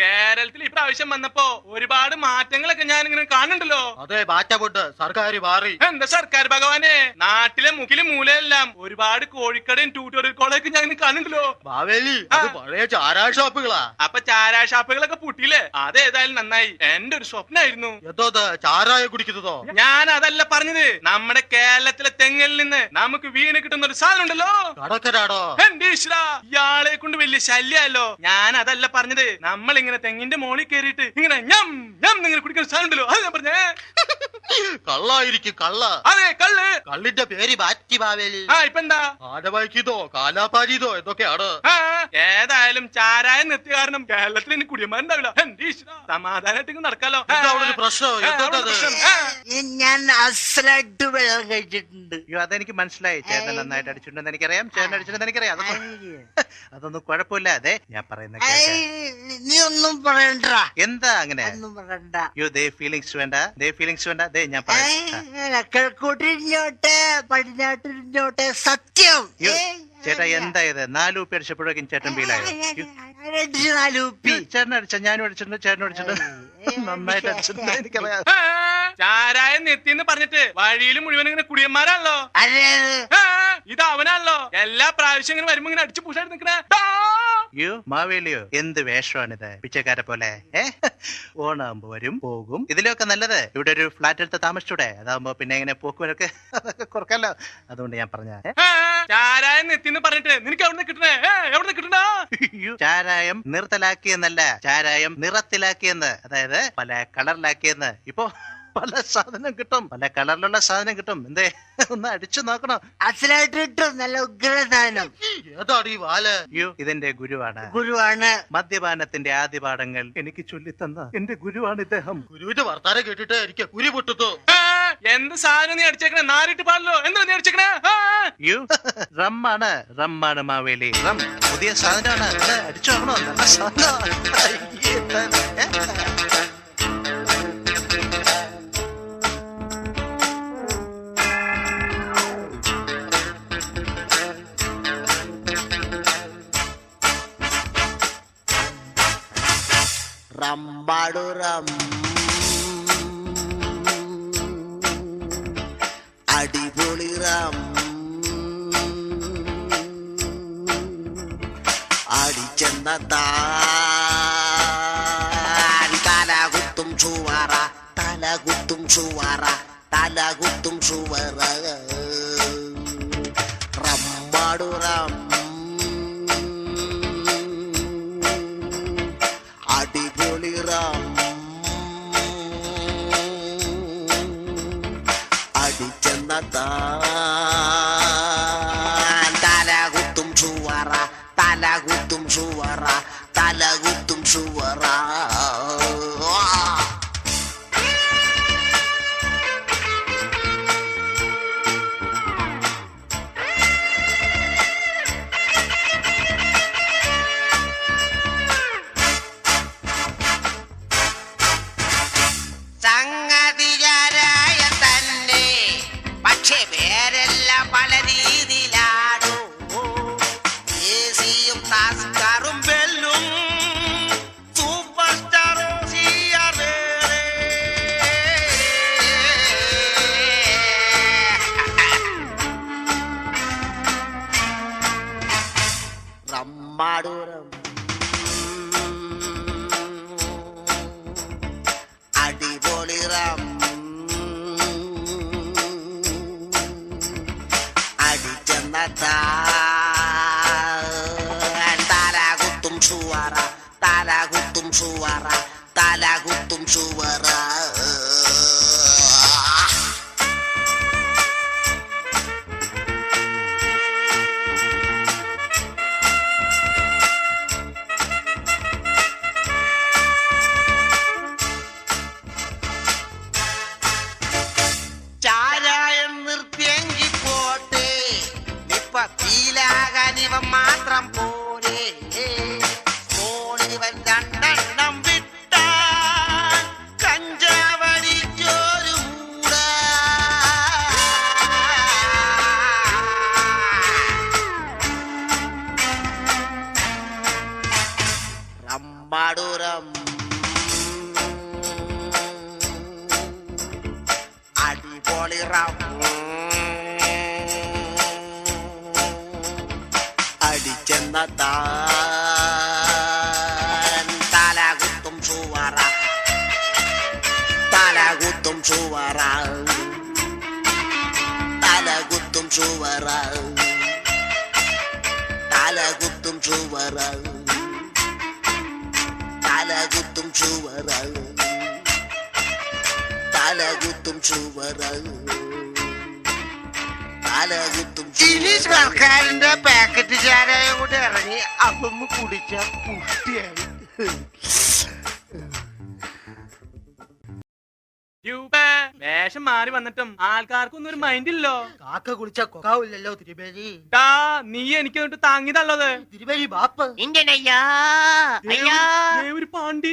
കേരളത്തിൽ ഇപ്രാവശ്യം വന്നപ്പോ ഒരുപാട് മാറ്റങ്ങളൊക്കെ ഞാൻ ഇങ്ങനെ കാണുന്നുണ്ടല്ലോ. അതെ, മാറ്റമുണ്ട്. സർക്കാർ മാറി. എന്താ സർക്കാർ ഭഗവാനെ? നാട്ടിലെ മുക്കിലും മൂലയെല്ലാം ഒരുപാട് കോഴിക്കടയും ട്യൂട്ടോറിയൽ കോളേജൊക്കെ ഞാൻ കാണുന്നുണ്ടല്ലോ. ബാവേലി, അത് പഴയ ചാരാ ഷോപ്പുകളാ. അപ്പൊ ചാരാ ഷാപ്പുകളൊക്കെ പൂട്ടിയില്ലേ? അതേതായാലും നന്നായി. എന്റെ ഒരു സ്വപ്നമായിരുന്നു. എന്തോ ചാരായ കുടിക്കുന്നതോ? ഞാൻ അതല്ല പറഞ്ഞത്. നമ്മുടെ കേരളത്തിലെ തെങ്ങിൽ നിന്ന് നമുക്ക് വീണ് കിട്ടുന്ന ഒരു സാധനം ഉണ്ടല്ലോ. കടക്കരാടോ? എന്റെ ഈശ്വര, ഇയാളെ കൊണ്ട് വലിയ ശല്യമല്ലോ. ഞാൻ അതല്ല പറഞ്ഞത്. നമ്മൾ ഇങ്ങനെ തെങ്ങിന്റെ മോളിൽ കയറിയിട്ട് ഇങ്ങനെ ഞം ഞം നിങ്ങൾ കുടിക്കുന്ന സാധനം ഉണ്ടല്ലോ. അത് ഞാൻ പറഞ്ഞേ. കള്ളായിരിക്കും, കള്ള. അതെ, കള്ള്. കള്ളിന്റെ പേര് മാറ്റി ബാവേലി. ഇപ്പൊ എന്താ? ആനവായിക്കോ കാലാപാരിതോ എന്തൊക്കെയാണ്. ഏതായാലും ചാരായം നിർത്തിയ കാരണം കേരളത്തിൽ ഇനി കുടിയന്മാരുണ്ടാവില്ല. എന്റെ ഈശ്വര, സമാധാനമായിട്ട് നടക്കാലോ. പ്രശ്നം ഞാൻ അസലായിട്ട് വെള്ളം കഴിച്ചിട്ടുണ്ട്. അതെനിക്ക് മനസ്സിലായി. ചേട്ടൻ നന്നായിട്ട് അടിച്ചിട്ടുണ്ടെന്ന് എനിക്കറിയാം. ചേട്ടൻ അടിച്ചിട്ടുണ്ടെന്ന് എനിക്കറിയാം. അതൊന്നും കുഴപ്പമില്ല. അതെ, ഞാൻ പറയുന്ന നീ ഒന്നും പറയണ്ട. എന്താ അങ്ങനെ? ഒന്നും പറയണ്ട. ഫീലിങ്സ് വേണ്ട, ഫീലിങ്സ് വേണ്ട. അതെ, ഞാൻ പറയാം. കിഴക്കോട്ടിരിഞ്ഞോട്ടെ പടിഞ്ഞാട്ടിരിഞ്ഞോട്ടെ സത്യം. ചേട്ടാ, എന്താ ഇത്? 4 ഉപ്പി അടിച്ചപ്പോഴേക്കും ചേട്ടൻ ഫീലായോ? 4 ഉപ്പി. ചേട്ടൻ അടിച്ച, ഞാനും അടിച്ചിട്ടുണ്ട്, ചേട്ടനും അടിച്ചിട്ടുണ്ട്. നന്നായിട്ട് അടിച്ചിട്ടുണ്ട്, എനിക്കറിയാം. ചാരായം നിർത്തിന്ന് പറഞ്ഞിട്ട് വഴിയിൽ മുഴുവൻ ഇങ്ങനെ കുടിയന്മാരാണല്ലോ. ഇത് അവനാണല്ലോ. എല്ലാ പ്രാവശ്യം ഇങ്ങനെ വരുമ്പോ ഇങ്ങനെ അടിച്ചു പൂഷായിട്ട് നിക്കണേ. മാവേലിയോ, എന്ത് വേഷമാണിത്? പിച്ചക്കാരെ പോലെ. ഓണാകുമ്പോ വരും പോകും. ഇതിലൊക്കെ നല്ലത് ഇവിടെ ഒരു ഫ്ലാറ്റ് എടുത്ത് താമസിച്ചൂടെ? അതാകുമ്പോ പിന്നെ എങ്ങനെ പോക്കുവരൊക്കെ അതൊക്കെ കുറക്കല്ലോ. അതുകൊണ്ട് ഞാൻ പറഞ്ഞ ചാരായം നിർത്തിന്ന് പറഞ്ഞിട്ട് നിനക്ക് എവിടെ കിട്ടണേ? എവിടെ കിട്ടണ? ചാരായം നിർത്തലാക്കിയെന്നല്ല, ചാരായം നിറത്തിലാക്കിയെന്ന്. അതായത് പല കളറിലാക്കിയെന്ന്. ഇപ്പൊ പല സാധനം കിട്ടും, പല കളറിലുള്ള സാധനം കിട്ടും. എന്തേ, ഒന്ന് അടിച്ചു നോക്കണം. അസലായിട്ട് കിട്ടും, നല്ല ഉഗ്ര സാധനം. ഏതാണ് ഈ വാല്? ഇതെന്റെ ഗുരുവാണ്. മദ്യപാനത്തിന്റെ ആദ്യപാഠങ്ങൾ എനിക്ക് ചൊല്ലിത്തന്ന എന്റെ ഗുരുവാണ് ഇദ്ദേഹം. ഗുരുവിന്റെ വർത്താനം കേട്ടിട്ട് എനിക്ക് കുരി പൊട്ടുന്നു. എന്ത് സാധനം നീ അടിച്ചേക്കണേ? നാലിട്ട് പാടല്ലോ. എന്താ നീ അടിച്ചേക്കണേ? റമ്മാണ് മാവേലി. റം പുതിയ സാധനമാണ്. അടിച്ചു നോക്കണോ? നല്ല സാധനം. റമ്പാടുറം അടിപൊളിറം അടിച്ചെന്ന തലകുത്തും ചുവറ, തലകുത്തും ചുവറ, തലകുത്തും ചുവറ. റമ്പാടുറം അടിപൊളിറം അടിച്ചെന്ന തലകുത്തും സുവറ തലകുത്തും സുവറ സംഗതിചാരായ തന്നെ പക്ഷേ പേരെല്ലാം പല രീതിയിലാണോ ഏസിയും താസ്കാറും ബെല്ലും സൂപ്പർ സ്റ്റാറും റമ്മാടൂരം അടിപൊളിറം അടിച്ചെന്ന തലകുത്തും സുവറ തലകുത്തും സുവറ തലകുത്തും സുവറ ചാരായം നിർത്തിയെങ്കി പോട്ടെ ഇപ്പ ഫീലാകാൻ ഇവ മാത്രം പോലെ ഫോണിവൻ രണ്ടെണ്ണം വിട്ടാൻ കഞ്ചാവടിച്ചൊരു മൂട റമ്പാടൂരം അടിപൊളിറം അടിച്ചെന്ന തലകുത്തും സുവറ തലകുത്തും സുവറ തലകുത്തും സുവറ തലകുത്തും സുവറ തലകുത്തും സുവറ തലകുത്തും സുവറ തലകുത്തും ഇനി സർക്കാരിന്റെ പാക്കറ്റ് ചാരായം കൂടെ ഇറങ്ങി അതൊന്ന് കുടിച്ച പുഷ്ടിയായി വേഷം മാറി വന്നിട്ടും ആൾക്കാർക്കൊന്നും ഒരു മൈൻഡ് ഇല്ലോ. കാക്ക കുളിച്ച കൊക്കാവില്ലല്ലോ തിരുമേനി. നീ എനിക്ക് താങ്ങിയതള്ളത് തിരുമേനി ബാപ്പ് ഒരു പാണ്ടി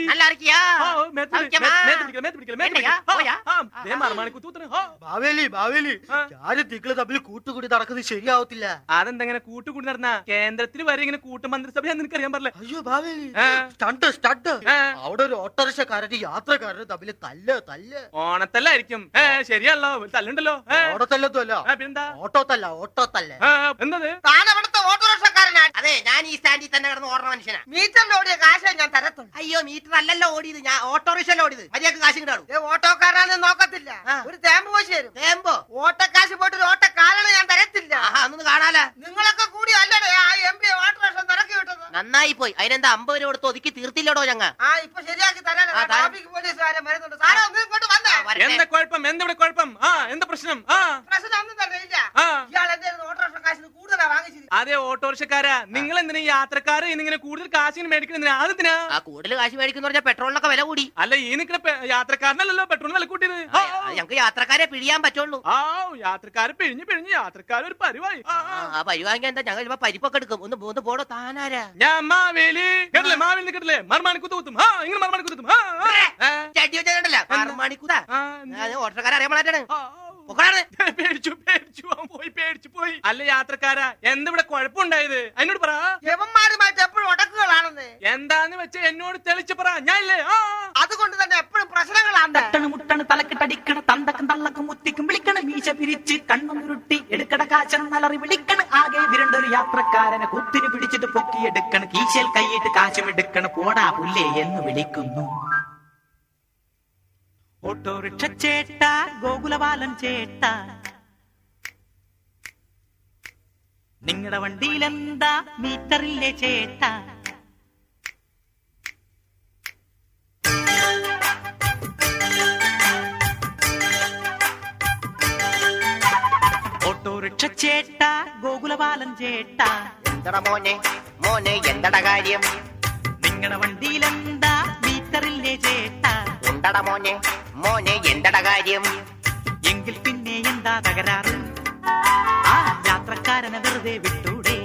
തിക്കള് തമ്മിൽ കൂട്ടുകൂടി നടക്കുന്നത് ശരിയാവത്തില്ല. അതെന്തെങ്ങനെ കൂട്ടുകൂടി നടന്ന കേന്ദ്രത്തിൽ വരെ ഇങ്ങനെ കൂട്ടുമന്ത്രിസഭ നിനക്കറിയാൻ പറഞ്ഞേ. അയ്യോ ബാവേലി സ്റ്റണ്ട് അവിടെ ഒരു ഓട്ടോറിക്ഷക്കാരന് യാത്രക്കാരന് തമ്മിൽ തല്ല് ഓണത്തല്ലായിരിക്കും. ശരിയല്ലോ തല്ലുണ്ടല്ലോ. ഓടത്തല്ലല്ല പിന്നെന്താ ഓട്ടോത്തല്ല എന്നത് താനവിടുത്തെ ഓട്ടോറിക്ഷക്കാരനാണ്. അതെ ഞാൻ ഈ സ്റ്റാൻഡിൽ തന്നെ കിടന്ന് ഓടുന്ന മനുഷ്യനാ. മീറ്ററിൽ ഓടിയ കാശ് ഞാൻ തരത്തുള്ളൂ. അയ്യോ മീറ്റർ അല്ലല്ലോ ഓടിയത്, ഞാൻ ഓട്ടോറിക്ഷയിൽ ഓടിയത്. മര്യാദക്ക് കാശ് കിട്ടാണു. ഓട്ടോക്കാരനാണെന്ന് നോക്കത്തില്ല. ഒരു തേമ്പ് പോയി തരും. തേമ്പോ ഓട്ടക്കാശ് പോയിട്ട് ഒരു ഓട്ടക്കാരന് ഞാൻ തരത്തില്ല. അന്ന് കാണാല നിങ്ങളൊക്കെ കൂടി അല്ലടേ ആ MP ഓട്ടോറിക്ഷ നിറക്കി വിട്ടത്. നന്നായി പോയി. അതിനെന്താ 50 രൂപ കൊടുത്ത് ഒതുക്കി തീർത്തില്ലടോ ഞങ്ങ. ഇപ്പൊ ശരിയാക്കി തരാൻ ട്രാഫിക് പോലീസുകാരെ വരുന്നുണ്ട്. സാറേ ഒന്ന് ഇങ്ങോട്ട് വന്നേ. എന്താ കുഴപ്പം? എന്താ കുഴപ്പം? എന്താ പ്രശ്നം? പ്രശ്നം ഒന്നും തന്നെ ഇല്ല. ഇയാൾ എന്തായാലും ഓട്ടോറിക്ഷ കാശിന് കൂടുതലാ വാങ്ങിച്ചത്. അതെ ഓട്ടോറിക്ഷക്കാരാ, നിങ്ങൾ എന്തിനാ യാത്രക്കാര് ഇന്നിങ്ങനെ കൂടുതൽ കാശിന് മേടിക്കുന്ന? അതെന്തിനാ കൂടുതൽ കാശ് മേടിക്കുന്ന പറഞ്ഞാൽ പെട്രോളിനൊക്കെ വില കൂടി. അല്ല ഈ നിൽക്കുന്ന യാത്രക്കാരനല്ലല്ലോ പെട്രോളിന് വില കൂട്ടിയത്. ഞങ്ങൾക്ക് യാത്രക്കാരെ പിഴിയാൻ പറ്റുള്ളൂ. യാത്രക്കാര് പിഴിഞ്ഞ് യാത്രക്കാർ ഒരു പരിവായി. പരിവാങ്ങി എന്താ ഞങ്ങൾ പരിപ്പൊക്കെ എടുക്കും. ഒന്ന് പോടോ താനാരാ? ഞാൻ മാവേലി കേട്ടില്ലേ? മാവേലി കേട്ടില്ലേ? മർമാണിക്കുത്ത് കുത്തും. ഇങ്ങനെ മർമാണിക്കുത്തും. ചട്ടി വെച്ചിട്ടുണ്ടല്ലോ മർമാണിക്കുത്താ. ഓട്ടോക്കാരെ അറിയാൻ പാടാണ്. പോയി. അല്ല യാത്രക്കാരാ എന്തിവിടെ കുഴപ്പമുണ്ടായത്? അതിനോട് പറ. യവന്മാരുമായിട്ട് എപ്പോഴും ഉടക്കുകളാണെന്ന്. എന്താന്ന് വെച്ചാ എന്നോട് തെളിച്ച് പറ. ഞാനില്ലേ അതുകൊണ്ട് തന്നെ എപ്പോഴും പ്രശ്നങ്ങളാണ്. മുട്ടണ് തലക്കിട്ടടിക്കണ തന്തക്കും തള്ളക്കും മുത്തിക്കും വിളിക്കണ മീശ പിരിച്ച് കണ്ണുരുട്ടി എടുക്കട കാച്ചണം നലറി വിളിക്കണ ആകെ വിരണ്ടൊരു യാത്രക്കാരനെ കുത്തിരി പിടിച്ചിട്ട് പൊക്കിയെടുക്കണ കീശൽ കൈയിട്ട് കാശുമെടുക്കണ പോടാ പുല്ലേ എന്ന് വിളിക്കുന്നു. ഓട്ടോറിക്ഷ ചേട്ടാ ഗോകുലപാലം ചേട്ടാ നിങ്ങളുടെ വണ്ടിയിലെന്താ മീറ്ററില്ലേ ചേട്ടാ? ഓട്ടോറിക്ഷ ചേട്ടാ ഗോകുലപാലം ചേട്ടാ എന്താ മോനെ മോനെ എന്തട കാര്യം? നിങ്ങളുടെ വണ്ടിയിലെന്താ മീറ്ററില്ലേ ചേട്ടാ? ഉണ്ടട മോനെ, മോനെ എന്തട കാര്യം? എങ്കിൽ പിന്നെ എന്താ തകരാറ്? ആ യാത്രക്കാരനെ വെറുതെ വിട്ടൂടെ?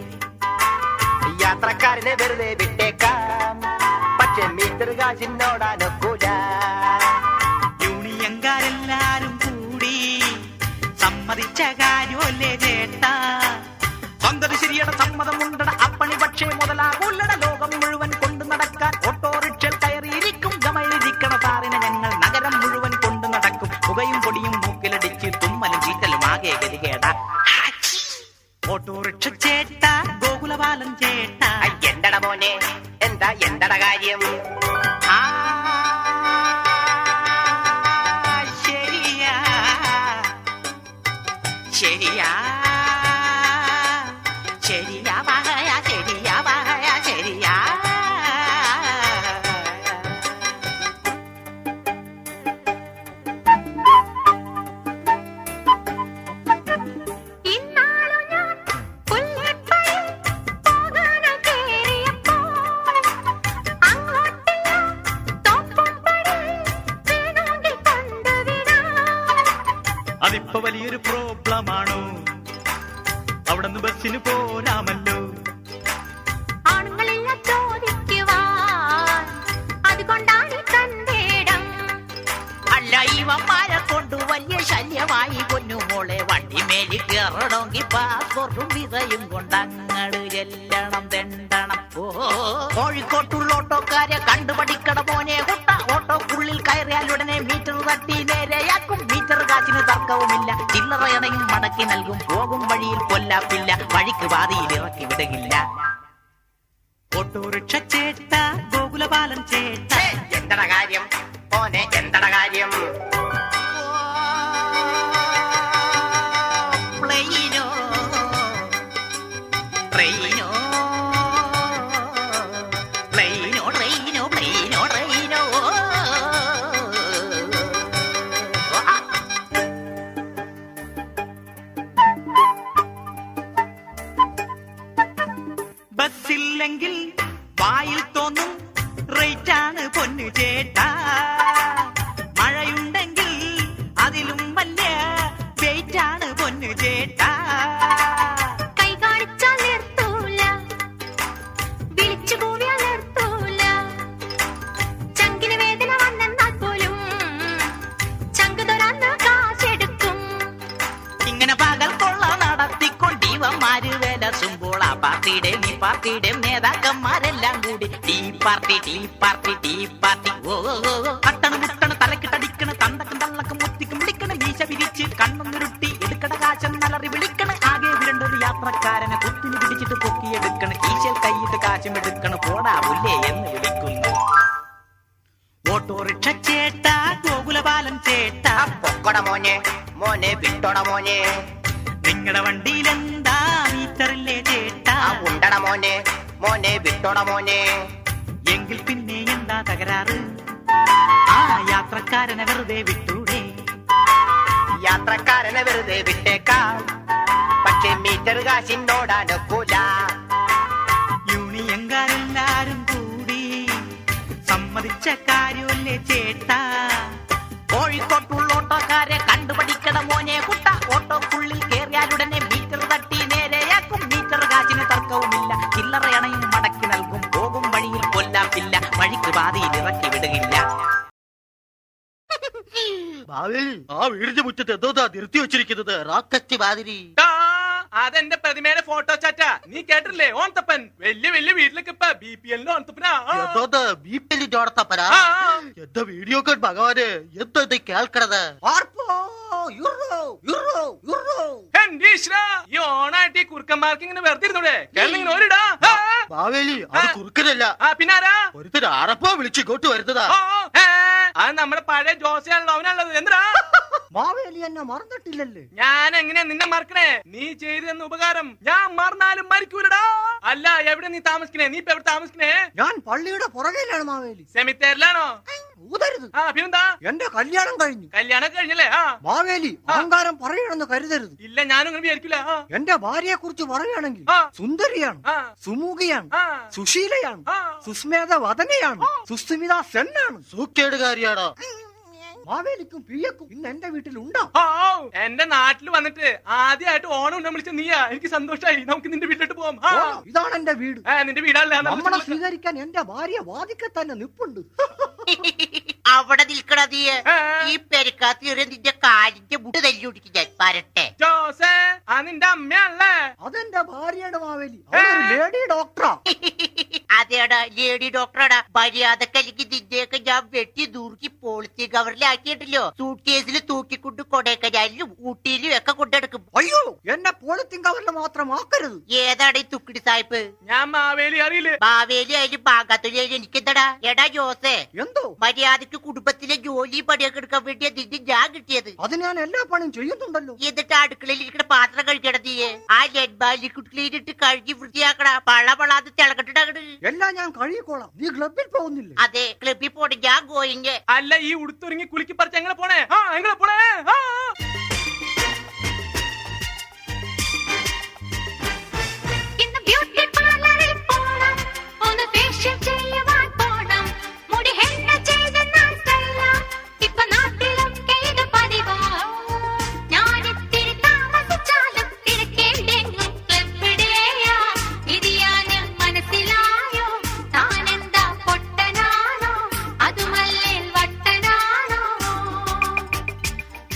യാത്രക്കാരനെ വെറുതെ വിട്ടേക്കാം, പക്ഷെ മീറ്റർ കാശിനോടാനൊക്കൂല. യൂണിയൻകാരെല്ലാരും കൂടി സമ്മതിച്ച കാര്യമല്ലേ ചേട്ടാ? സ്വന്തം ശരിയുടെ സമ്മതമുണ്ടട അപ്പണി, പക്ഷേ മുതലാകൂല്ലട. ലോകം മുഴുവൻ കൊണ്ടു നടക്കാൻ ഓട്ടോറിക്ഷയിൽ കയറിയിരിക്കും. ഗമയിലിരിക്കണ സാറിനെ ഞങ്ങൾ നഗരം മുഴുവൻ കൊണ്ടു നടക്കും. പുകയും പൊടിയും മൂക്കിലടിച്ച് തുമ്മലും ചീറ്റലും ആകെ ഗതികേട. ഓട്ടോറിക്ഷ ചേട്ടാ, ഗോകുലപാലം ചേട്ടാ. എന്തട മോനെ, എന്താ എന്തട കാര്യം? ആ ശരിയാ ശരിയാ ശരിയാ പറയാ, ശരിയാ പറയാ, ശരിയാ. ഇന്നാളു ഞാൻ പുല്ലേപ്പയിൽ പോകാനായി കേറിയപ്പോൾ അങ്ങോട്ടില്ല തോപ്പും പടി വേണമെങ്കിൽ കൊണ്ടുവിടാം. അതിപ്പോ വലിയൊരു പ്രോബ്ലമാണോ? അവിടുന്ന് ബസ്സിന് പോരാമല്ലോ. ആണുങ്ങളില്ല ചോദിക്കുവാൻ, അതുകൊണ്ടാണ് കണ്ടേടം. അല്ല ഇവന്മാരെ കൊണ്ട് വലിയ ശല്യമായി പൊന്നുമോളെ. വണ്ടി മേലിൽ കയറണമെങ്കിൽ പാസ്പോർട്ടും വിസയും കൊണ്ടങ്ങട് ചെല്ലണം, തെണ്ടണം. ഓ കോഴിക്കോട്ടുള്ള ഓട്ടോക്കാരെ കണ്ടുപഠിക്കട മോനെ കുട്ട. ഓട്ടോക്കുള്ളിൽ കയറിയാൽ ഉടനെ മീറ്റർ തട്ടി നേരെയാക്കും. മീറ്റർ കാശിന് തർക്കവുമില്ല, ചില്ലറയണയും മടക്കി നൽകും. പോകും വഴിയിൽ കൊല്ലാപ്പില്ല, വഴിക്ക് പാതിയിൽ ഇറക്കി വിടുകില്ല. ഓട്ടോറിക്ഷ ചേട്ടാ, ഗോകുലപാലം ചേട്ടാ. എന്തട കാര്യം മോനെ, എന്തട കാര്യം? പ്ലെയിനോ ട്രെയിനോ പ്ലെയിനോ ട്രെയിനോ പ്ലെയിനോ ട്രെയിനോ. ബസ്സില്ലെങ്കിൽ വായിൽ തോന്നും റേറ്റാണ് പൊന്നു ചേട്ടാ. മഴയുണ്ടെങ്കിൽ അതിലും വലിയ വെയിറ്റാണ് പൊന്നു ചേട്ടാ. കൈ കാണിച്ചാൽ നിർത്തൂല, വിളിച്ചു കൂവിയാൽ നിർത്തൂല. ചങ്കിന് വേദന വന്നെന്നാൽ പോലും ചങ്ക് തുറന്ന് കാശെടുക്കും. ഇങ്ങനെ പകൽ കൊള്ള നടത്തിക്കൊണ്ടിവന്മാര് വിലസുമ്പോൾ ആ പാർട്ടിയുടെ നീ പാർട്ടിയുടെ നേതാക്കന്മാരെല്ലാം കൂടി tea party tea party tea party. ഓ കട്ടണ് മുട്ടണ് തലക്കിട്ടടിക്കണ, തണ്ടക്കും തള്ളക്കും മുത്തിക്കും വിളിക്കണ. മീശ വിരിച്ച് കണ്ണൊന്നുരുട്ടി എടുക്കണ, കാശം നലറി വിളിക്കണ. ആകെ വിരണ്ടൊരു യാത്രക്കാരനെ കുത്തിന് പിടിച്ചിട്ട് പൊക്കിയെടുക്കണ. കീശൽ കൈയിട്ട് കാശും എടുക്കണ. പോടാ പുല്ലേ എന്ന് വിളിക്കുന്നു. ഓട്ടോറിക്ഷ ചേട്ടാ, ഗോകുലപാലം ചേട്ടാ. പൊക്കട മോനെ, മോനെ വിട്ടോട മോനെ. നിങ്ങളുടെ വണ്ടിയിലെന്താ മീറ്ററില്ലേ ചേട്ടാ? ഉണ്ടട മോനെ, മോനെ വിട്ടോട മോനെ. എങ്കിൽ പിന്നെ എന്താ തകരാറ്? ആ യാത്രക്കാരനെ വെറുതെ വിട്ടൂടെ? യാത്രക്കാരനെ വെറുതെ വിട്ടേക്കാം, പക്ഷെ മീറ്റർ കാശിനോടാനൊക്കൂല. യൂണിയൻകാരെല്ലാരും കൂടി സമ്മതിച്ച കാര്യമല്ലേ ചേട്ടാ? കോഴിക്കോട്ടുള്ള ഓട്ടോക്കാരെ കണ്ടുപഠിക്കണ മോനെ കുട്ട. ഓട്ടോക്കുള്ളിൽ കയറിയാലുടനെ മീറ്റർ തട്ടി നേരെയാക്കും. മീറ്റർ കാശിന് തർക്കവുമില്ല, ചില്ലറയണയും മടക്കി നൽകും. പോകും വഴിയിൽ കൊല്ലാപ്പില്ല, വഴിക്ക് പാതിയിൽ ഇറക്കി വിടുകില്ല. ആ വീടിന്റെ മുറ്റത്ത് എന്തോതാ നിർത്തി വെച്ചിരിക്കുന്നത്? റാക്കറ്റ് മാതിരി. അതെന്റെ പ്രതിമയുടെ ഫോട്ടോ ചാറ്റാ. നീ കേട്ടില്ലേ? ഓൺതപ്പൻ വലിയ വലിയ വീട്ടിലൊക്കെ ഇപ്പൊ BPL ഓൺതപ്പനാ. എന്തോന്ന് ബീപ്പിലിന്റെ ഓടത്തപ്പനാ? എന്താ വീഡിയോ കോൾ ഭഗവാന്, എന്താ ഇത് കേൾക്കണത്? ഈ ഓണായിട്ട് ഈ കുറുക്കന്മാർക്ക് ഇങ്ങനെ വെറുതെ ഇരുന്നൂടെ? കേരളിങ്ങനെ ഒരിടാ ബാവേലി, അത് കുറുക്കനല്ല, പിന്നാരാ? ഒരുത്തൻ അറപ്പ വിളിച്ച് ഇങ്ങോട്ട് വരുന്നതാ. അത് നമ്മുടെ പഴയ ജോസിയാണല്ലോ, അവനുള്ളത്. എന്താ മാവേലി എന്നെ മറന്നിട്ടില്ലല്ലേ? ഞാൻ എങ്ങനെയാ നിന്നെ മറക്കണേ? നീ ചെയ്തു തന്ന ഉപകാരം ഞാൻ മറന്നാലും മരിക്കൂലടാ. അല്ല, എവിടെ നീ താമസിക്കണേ? നീ ഇപ്പൊ എവിടെ താമസിക്കണേ? ഞാൻ പള്ളിയുടെ പുറകിലാണ് മാവേലി. സെമിത്തേരിലാണോ? ഊതരുത്. പിന്നെന്താ? എന്റെ കല്യാണം കഴിഞ്ഞു. കല്യാണം കഴിഞ്ഞല്ലേ? മാവേലി അഹങ്കാരം പറയണമെന്ന് കരുതരുത്. ഇല്ല, ഞാനും വിചാരിക്കില്ല. എന്റെ ഭാര്യയെ കുറിച്ച് പറയുകയാണെങ്കിൽ സുന്ദരിയാണ്, സുമുഖിയാണ്, സുശീലയാണ്, സുസ്മേധ വദനയാണ്, സുസ്മിത സെന്നാണ്. സൂക്കേടുകാരിയാണോ? മാവേലിക്കും പിയക്കും ഇന്ന് എന്റെ വീട്ടിൽ ഉണ്ടോ? എന്റെ നാട്ടിൽ വന്നിട്ട് ആദ്യമായിട്ട് ഓണം ഉണ്ണാൻ വിളിച്ച നീയാ. എനിക്ക് സന്തോഷായി. നമുക്ക് നിന്റെ വീട്ടിലോട്ട് പോവാം. ഇതാണ് എന്റെ വീട്. നിന്റെ വീടല്ല. നമ്മളെ സ്വീകരിക്കാൻ എന്റെ ഭാര്യ വാതിക്കെ തന്നെ നിപ്പുണ്ട്. അവിടെ നിൽക്കണതീയെ ഈ പെരക്കാത്തീരെ നിന്റെ കാലിന്റെ മുട്ട് തല്ലി ഒടിക്കും ഞാൻ. പരട്ടെ ജോസേ, നിന്റെ അമ്മയല്ലേ? അതെന്റെ ഭാര്യയുടെ മാവേലി. ലേഡി ഡോക്ടറാ. അതേടാ, ലേഡി ഡോക്ടറാടാ. മര്യാദക്കല്ലെങ്കിൽ നിന്നെയൊക്കെ ഞാൻ വെട്ടി ദൂർക്കി പോളിത്തി കവറിലാക്കിയിട്ടില്ലോ. സൂട്ട് കേസിൽ തൂക്കിക്കൊണ്ട് കൊടൈക്കനാലിലും ഊട്ടിയിലും ഒക്കെ കൊണ്ടെടുക്കും. അയ്യോ, എന്നെ പോളിത്തിൻ കവറിൽ മാത്രം ആക്കരുത്. ഏതാണ് ഈ തുക്കിടി സാഹിബ്? ഞാൻ മാവേലി അറിയില്ലേ? മാവേലി ആയാലും പാകാത്തൊലിയായാലും എനിക്കെന്താടാ? എടാ ജോസേ, എന്തോ മര്യാദക്ക് കുടുംബത്തിലെ ജോലി പണിയൊക്കെ എടുക്കാൻ വേണ്ടിയാ നിന്നെ ഞാൻ കിട്ടിയത്. അത് ഞാൻ എല്ലാ പണിയും ചെയ്യുന്നുണ്ടല്ലോ. എന്നിട്ട് അടുക്കളയിൽ ഇരിക്കുന്ന പാത്രം കഴിക്കണതീയെ ആ ലെഡ്ബാലി കുട്ടിലിട്ട് കഴുകി വൃത്തിയാക്കണ. പള്ളാതെ തിളക്കട്ടിട്ടങ്ങട്. എല്ലാം ഞാൻ കഴുകിക്കോളാം. നീ ക്ലബിൽ പോകുന്നില്ലേ? അതെ, ക്ലബിൽ പോണേ. ഞാൻ ഗോയിങ്. അല്ല, ഈ ഉടുത്തൊരുങ്ങി കുളിക്കി പറിച്ച് എങ്ങനെ പോണേ? എങ്ങനെ പോണേ?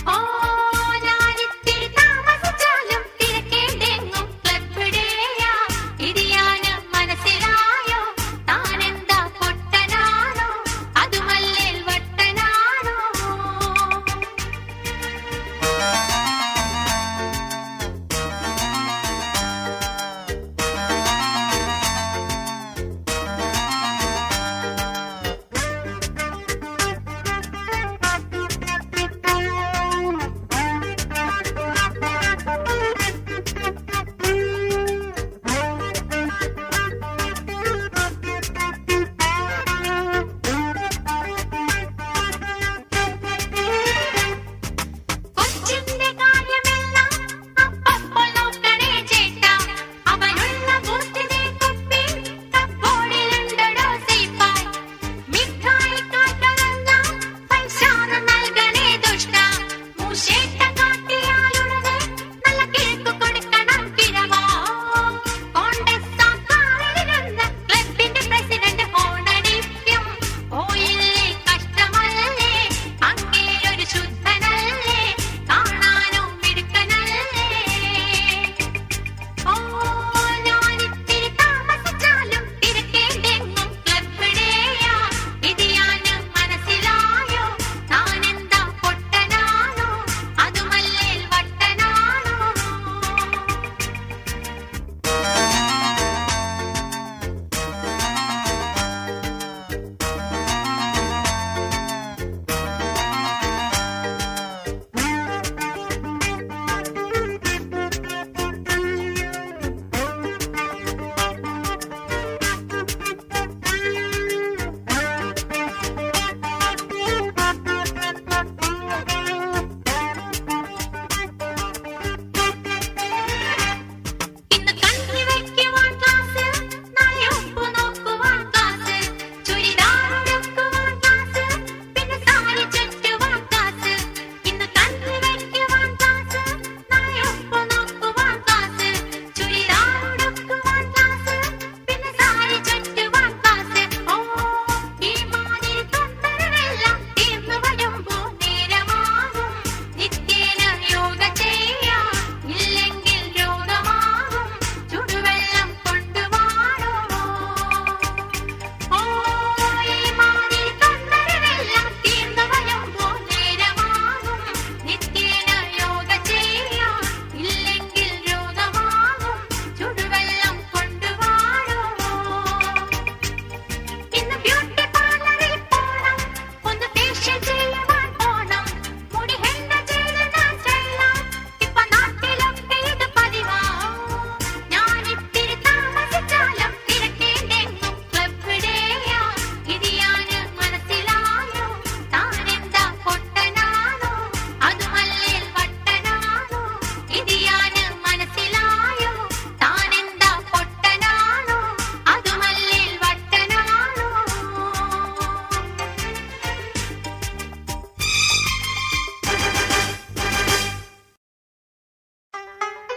Oh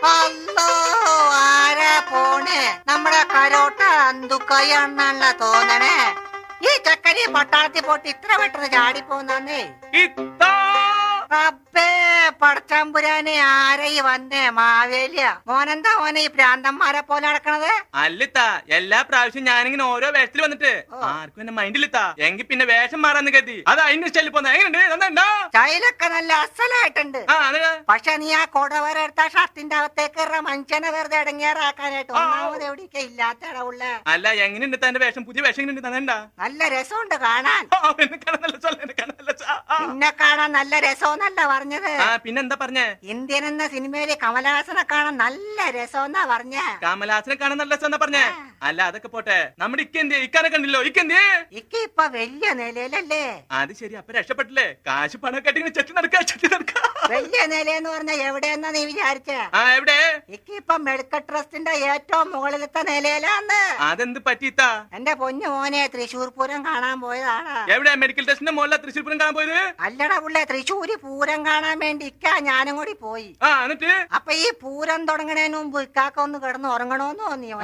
അല്ലോ ആരാ പോണേ? നമ്മുടെ കരോട്ട അന്തുക്കൈയാണെന്നാണല്ലോ തോന്നണേ. ഈ ചക്കരി പട്ടാളത്തിൽ പോയിട്ട് ഇത്ര പെട്ടെന്ന് ചാടിപ്പോന്നേ. റബ്ബേ പടച്ചമ്പുരാനെ, ആരയി വന്നേ? മാവേലിയ മോനെന്താ മോനെ ഈ പ്രാന്തന്മാരെ പോലെ നടക്കണത്? അല്ലിത്താ, എല്ലാ പ്രാവശ്യം ഞാനിങ്ങനെ ഓരോ വേഷത്തിൽ വന്നിട്ട് ആർക്കും എന്നെ മൈൻഡിലിത്താ. എങ്കിൽ പിന്നെ വേഷം മാറാന്ന് കരുതി. അത് അതിന്റെ സ്റ്റൈലിൽ പോന്ന എങ്ങനെയുണ്ട്? സ്റ്റൈലൊക്കെ നല്ല അസലായിട്ടുണ്ട്. പക്ഷെ നീ ആ കൊടവര എടുത്ത ഷർട്ടിന്റെ അകത്തേക്ക് മനുഷ്യനെ വെറുതെ ഇടങ്ങിയാറാക്കാനായിട്ട് ഒന്നാമത് എവിടെയൊക്കെ ഇല്ലാത്ത ഇടവുള്ള. അല്ല, എങ്ങനെയുണ്ട് തന്റെ വേഷം? പുതിയ വേഷം എങ്ങനെയുണ്ട്? തന്നെണ്ടാ? നല്ല രസമുണ്ട് കാണാൻ. പിന്നെ കാണാൻ നല്ല രസമെന്നല്ല പറഞ്ഞത്. പിന്നെന്താ പറഞ്ഞേ? ഇന്ത്യൻ എന്ന സിനിമയിലെ കമലഹാസനെ കാണാൻ നല്ല രസമെന്നാ പറഞ്ഞ. കമലഹാസനെ കാണാൻ നല്ല രസം എന്നാ പറഞ്ഞേ? അല്ല, അതൊക്കെ പോട്ടെ. നമ്മുടെ ഇക്കാനെ കണ്ടില്ലോ? ഇക്ക ഇപ്പൊ വലിയ നിലയിലല്ലേ? അത് ശരി. അപ്പൊ രക്ഷപ്പെട്ടില്ലേ? കാശ് പണം കെട്ടി ചെത്തി നടക്ക. വലിയ നിലയെന്ന് പറഞ്ഞ എവിടെയെന്നാ നീ വിചാരിച്ച? എവിടെ? ഇക്ക ഇപ്പൊ മെഡിക്കൽ ട്രസ്റ്റിന്റെ ഏറ്റവും മുകളിലത്തെ നിലയിലാന്ന്. അതെന്ത് പറ്റിത്താ? എന്റെ പൊന്നു മോനെ, തൃശ്ശൂർ പൂരം കാണാൻ പോയതാണ്. എവിടെ? മെഡിക്കൽ ട്രസ്റ്റിന്റെ മുകളിലെ തൃശ്ശൂർ പൂരം കാണാൻ പോയത്? അല്ലടാ പുള്ളേ, തൃശ്ശൂര് പൂരം കാണാൻ വേണ്ടി ഇക്ക ഞാനും കൂടി പോയി. എന്നിട്ട് അപ്പൊ ഈ പൂരം തുടങ്ങണേന് മുമ്പ് ഇക്കാക്ക ഒന്ന് കിടന്ന് ഉറങ്ങണോന്ന് തോന്നിയോ?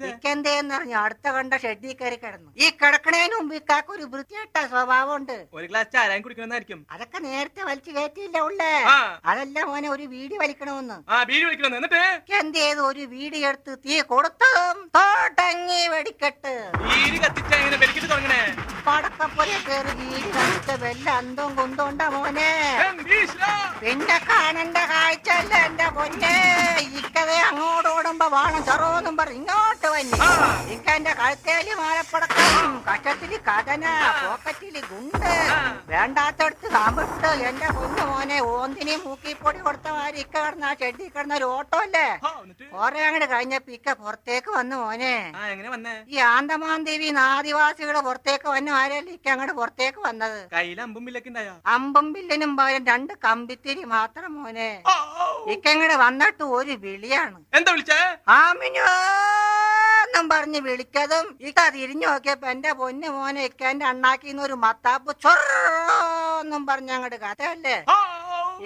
ഇക്കെന്തേന്നറിഞ്ഞു? അടുത്ത കണ്ട ഷെഡിൽ കയറി കിടന്നു. ഈ കിടക്കണേന് മുമ്പ് ഇക്കാക്ക ഒരു വൃത്തിയായിട്ട സ്വഭാവം ഉണ്ട്. ഒരു ഗ്ലാസ് ചാരായം കുടിക്കണമെന്നായിരിക്കും. അതൊക്കെ നേരത്തെ വലിച്ചു കയറ്റിയില്ല ഉള്ളേ. അതല്ല മോനെ, ഒരു വീടി വലിക്കണമെന്ന്. എന്നിട്ട് എന്ത് ചെയ്തു? ഒരു വീടി എടുത്ത് തീ കൊടുത്തതും തോട്ടങ്ങി വെടിക്കെട്ട്. പടക്കപ്പൊലെ കയറി വീടി കണ്ടിട്ട് വല്ല അന്തവും കുന്തോണ്ട മോനെ. പിന്നെ കാണേണ്ട കാഴ്ചല്ല എന്റെ പൊന്നെ. ഇക്കതെ അങ്ങോട്ട് ഓടുമ്പോ വാണം ചെറോന്നും പറ ഇങ്ങോട്ട് വന്നി. ഇക്കെന്റെ കഴുത്തേലി മാലപ്പടക്കം, കഷത്തില് കഥന, പോക്കറ്റില് ഗുണ്ട്, വേണ്ടാത്തടുത്ത് കാമ്പിട്ട് എന്റെ പൊന്നു മോനെ. ഓന്തിനി മൂക്കിപ്പൊടി കൊടുത്ത മാതിരി ഇക്ക കിടന്ന ആ ഷെഡിൽ കിടന്ന ഒരു ഓട്ടോ അല്ലേ, കൊറേ അങ്ങോട്ട് കഴിഞ്ഞപ്പോ ഇക്ക പുറത്തേക്ക് വന്നു മോനെ. ഈ ആന്തമാൻ ദേവി ആദിവാസികള് പുറത്തേക്ക് വന്നു ആരല്ലേ ഇക്ക അങ്ങോട്ട് പുറത്തേക്ക് വന്നത്. അമ്പും ബില്ലിനും പകരം 2 കമ്പിത്തിരി മാത്രം മോനെ. ഇക്കങ്ങടെ വന്നിട്ട് ഒരു വിളിയാണ്. എന്താ വിളിച്ചേ? ആമിനും പറഞ്ഞ് വിളിക്കതും ഇക്ക തിരിഞ്ഞു നോക്കിയപ്പോ എന്റെ പൊന്നു മോനെ ഇക്കന്റെ അണ്ണാക്കിന്ന് ഒരു മത്താപ്പ് ചൊറൊന്നും പറഞ്ഞ അങ്ങോട്ട് കഥയല്ലേ.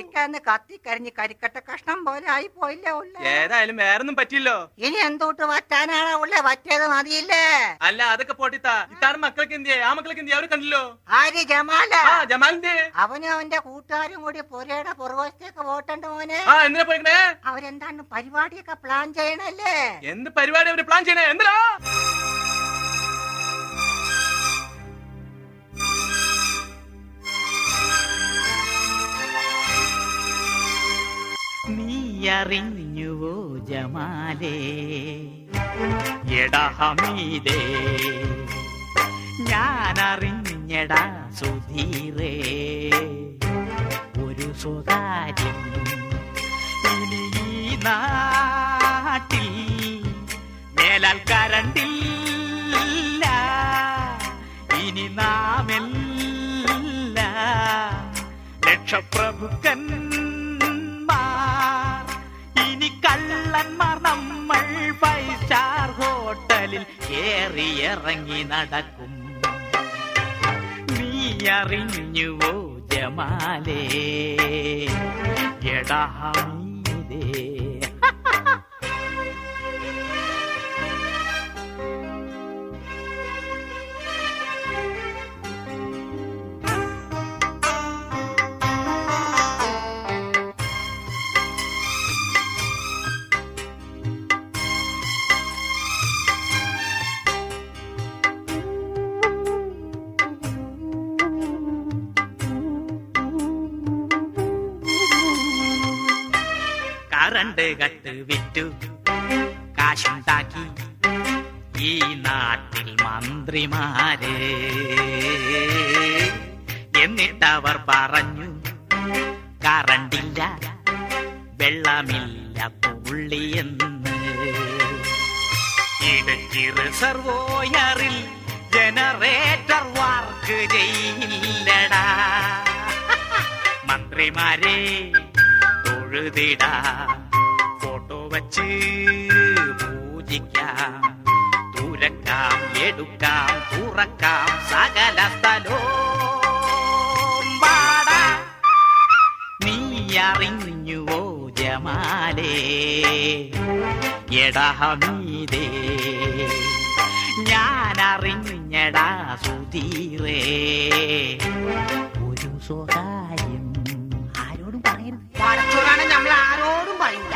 ഇക്കന്ന് കത്തിക്കരിഞ്ഞ് കരിക്കട്ട കഷ്ണം പോലെ ആയി പോയില്ലേ ഉള്ള. ഏതായാലും വേറൊന്നും പറ്റില്ലോ. ഇനി എന്തോട്ട് വറ്റാനാണ് ഉള്ള? വറ്റിയത് മതിയില്ലേ? അല്ല, അതൊക്കെ പോട്ടിത്താ. ഇത്താറ് മക്കൾക്ക് എന്തിയെ? ആ മക്കൾക്ക് എന്തിയെ? അവര് കണ്ടില്ലോ. ആര്? ജമാല. ജമാലിന്റെ അവനും അവന്റെ കൂട്ടുകാരും കൂടി പുരയുടെ പുറവശത്തേക്ക് പോട്ടുണ്ട് മോനെ. എന്തിനാ പോയിക്കണേ? അവരെന്താണ് പരിപാടിയൊക്കെ പ്ലാൻ ചെയ്യണല്ലേ? എന്ത് പരിപാടി അവര് പ്ലാൻ ചെയ്യണേ? എന്തിനാ? നീ അറിഞ്ഞുവോ ജമാലേ, എടാ ഹമീദേ, ഞാനറിഞ്ഞടാ സുധീറേ, ഒരു സ്വകാര്യം ഇനി ഈ നാട്ടിൽ മേലാൽ കരണ്ടില്ല. ഇനി നാമെല്ല ലക്ഷപ്രഭുക്കൻ, ഇനി കള്ളന്മാർ നമ്മൾ 5 സ്റ്റാർ ഹോട്ടലിൽ കേറി ഇറങ്ങി നടക്കും. നീ അറിഞ്ഞുവോ ജമാലേ, എടാ ഹമീദേ. കറണ്ട് കട്ട് വിറ്റു കാശുണ്ടാക്കി ഈ നാട്ടിൽ മന്ത്രിമാര്. എന്നിട്ടവർ പറഞ്ഞു കറണ്ടില്ല, വെള്ളമില്ല പുള്ളിയെന്ന്. ഇടുക്കി റിസർവോയറിൽ ജനറേറ്റർ വർക്ക് ചെയ്യില്ലടാ. മന്ത്രിമാരെ ഫോട്ടോ വച്ച് പൂജിക്കാം, തുരക്കാം, എടുക്കാം, തുറക്കാം സകല സ്ഥലവും. നീ അറിഞ്ഞുവോ ജമാലേ എടാ ഹമീദേ ഞാൻ അറിഞ്ഞടാ സുധീറേ ഒരു സ്വകാര്യം ആരോടും പറയരുത്. പടച്ചോനാണ് നമ്മൾ ആരോടും പറയൂല.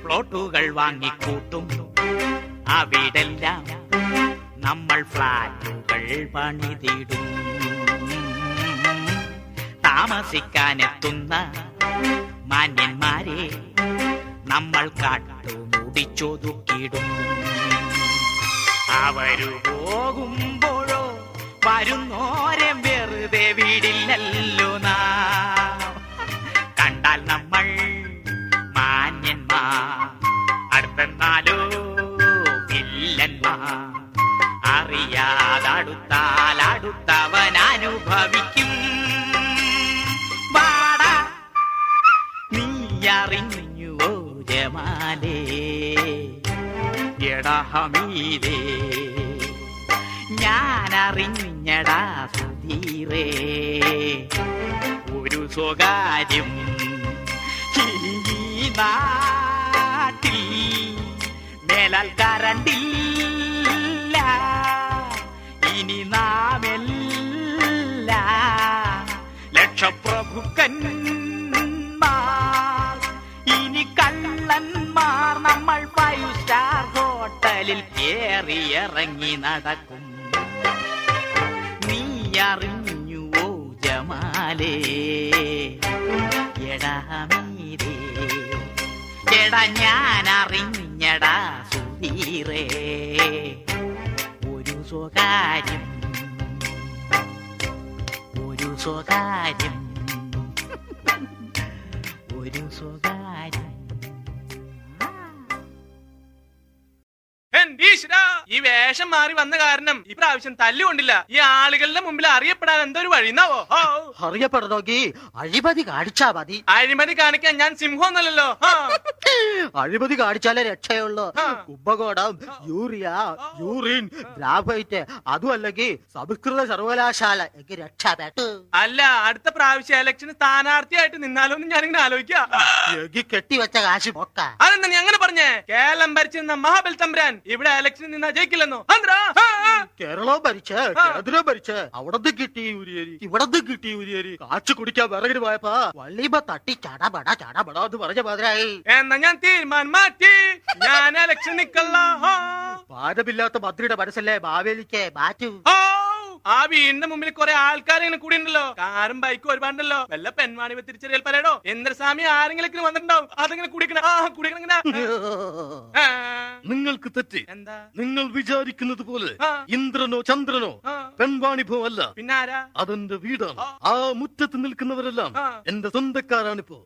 പ്ലോട്ടുകൾ വാങ്ങിക്കൂട്ടും അവിടെല്ലാം നമ്മൾ ഫ്ലാറ്റുകൾ പണിതിടും. താമസിക്കാനെത്തുന്ന മാന്യന്മാരെ നമ്മൾ കാട്ടുമുടിച്ചൊതുക്കിടും. അവരു പോകുമ്പോഴോ വരുന്നോരെ വെറുതെ വിടില്ലല്ലോ നാം. കണ്ടാൽ നമ്മൾ മാന്യന്മാർ, അടുത്തെന്നാലോ വില്ലന്മാർ. അറിയാതടുത്താൽ അടുത്തവൻ അനുഭവിക്കും. വാടാ നീ അറിഞ്ഞുവോ ജമാലേ എടാ ഹമീദേ ഞാൻ അറിഞ്ഞടാ സുധീറേ ഒരു സ്വകാര്യം. നാട്ടിൽ മേലാൽ കരണ്ടില്ല, ഇനി നാമെല്ല ലക്ഷപ്രഭുക്കന്മാർ. ഇനി കള്ളന്മാർ നമ്മൾ 5 സ്റ്റാർ ഹോട്ടലിൽ കേറിയിറങ്ങി നടക്കും. നീ അറിഞ്ഞുവോ ജമാലേ എടാ ഹമീദേ എടാ ഞാൻ അറിഞ്ഞടാ സുധീറേ ഒരു സ്വകാര്യം ഒരു സ്വകാര്യം ഒരു സ്വകാര്യം. ഈ വേഷം മാറി വന്ന കാരണം ഈ പ്രാവശ്യം തല്ലുകൊണ്ടില്ല. ഈ ആളുകളുടെ മുമ്പിൽ അറിയപ്പെടാൻ എന്തോ ഒരു വഴിന്നാവോ? അറിയപ്പെടുന്നോക്കി അഴിമതി കാണിച്ചാ മതി. അഴിമതി കാണിക്കാൻ ഞാൻ സിംഹമൊന്നുമല്ലല്ലോ. അഴിമതി കാണിച്ചാലേ രക്ഷയുള്ളൂ. കുംഭകോണം, യൂറിയ, യൂറിൻ, ഗ്രാഫൈറ്റ്, അതും അല്ലെങ്കിൽ സംസ്കൃത സർവകലാശാല എനിക്ക് രക്ഷപ്പെട്ടു. അല്ല, അടുത്ത പ്രാവശ്യം ഇലക്ഷന് സ്ഥാനാർത്ഥിയായിട്ട് നിന്നാലോന്ന് ഞാനിങ്ങനെ ആലോചിക്കാം. കെട്ടിവെച്ച കാശ് പോക്ക. അതെന്താ നീ അങ്ങനെ പറഞ്ഞേ? കേരളം ഭരിച്ചിരുന്ന മഹാബൽ തമ്പുരാൻ ഇവിടെ ഇലക്ഷനിൽ നിന്നാ ജയിക്കില്ലെന്നോ? കേരളം ഭരിച്ച് കേന്ദ്രം ഭരിച്ച് അവിടന്ന് കിട്ടി ഊരിയേരി ഇവിടന്ന് കിട്ടി ഊരിയേരി കാച്ചു കുടിക്കാൻ വിറകിന് പോയപ്പോ വള്ളിമ തട്ടി ചടപട എന്ന് പറഞ്ഞ മാതിരായി. എന്നാ ഞാൻ തീരുമാനം മാറ്റി, ഞാൻ ഇലക്ഷൻ നിക്കല്ല. ഭാരമില്ലാത്ത മന്ത്രിയുടെ മനസ്സല്ലേ മാവേലിക്ക് മാറ്റൂ. ആ വീടിന്റെ മുമ്പിൽ കുറെ ആൾക്കാർ ഇങ്ങനെ കൂടിയുണ്ടല്ലോ. കാറും ബൈക്കും ഒരുപാടുണ്ടല്ലോ. വല്ല പെൺവാണി തിരിച്ചറിയൽ പറയടോ. എന്തരസ്വാമി ആരെങ്കിലും വന്നിട്ടുണ്ടാവും. അതെങ്ങനെ കുടിക്കണം നിങ്ങൾക്ക് തെറ്റി. എന്താ നിങ്ങൾ വിചാരിക്കുന്നത് പോലെ ഇന്ദ്രനോ ചന്ദ്രനോ പെൺവാണിഭോ അല്ല. പിന്നാരാ? അതെന്റെ വീടാണ്. ആ മുറ്റത്ത് നിൽക്കുന്നവരെല്ലാം എന്റെ സ്വന്തക്കാരാണിപ്പോ.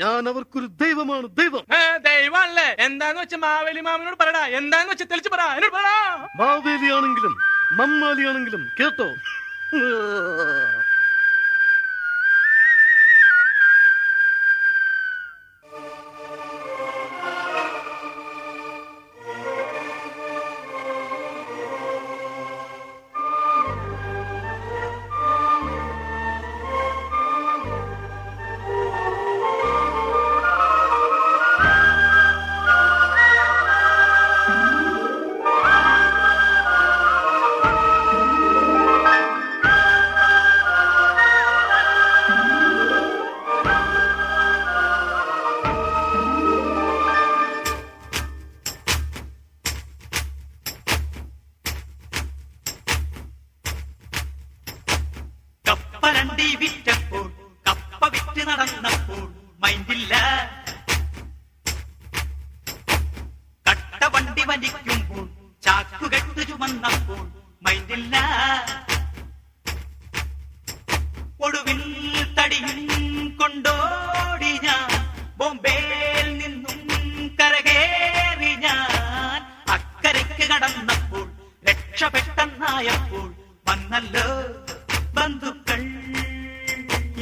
ഞാൻ അവർക്കൊരു ദൈവമാണ്. ദൈവം ദൈവമല്ലേ? എന്താന്ന് വെച്ച മാവേലി മാമനോട് പറയടാ. എന്താന്ന് വെച്ച തെളിച്ച് പറ. എന്നോട് പറ. മാവേലിയാണെങ്കിലും മമ്മാലിയാണെങ്കിലും കേട്ടോ. കപ്പലണ്ടി വിറ്റപ്പോൾ കപ്പ വിറ്റ് നടന്നപ്പോൾ മൈൻഡില്ല. കട്ടവണ്ടി വലിക്കുമ്പോൾ ചാക്കുകെട്ട് ചുമന്നപ്പോൾ മൈൻഡില്ല. ഒടുവിൽ തടിയും കൊണ്ടോടി ഞാൻ ബോംബെയിൽ നിന്നും കരകേറി ഞാൻ അക്കരയ്ക്ക് രക്ഷപ്പെട്ടെന്നായപ്പോൾ വന്നല്ലോ ബന്ധുക്കൾ.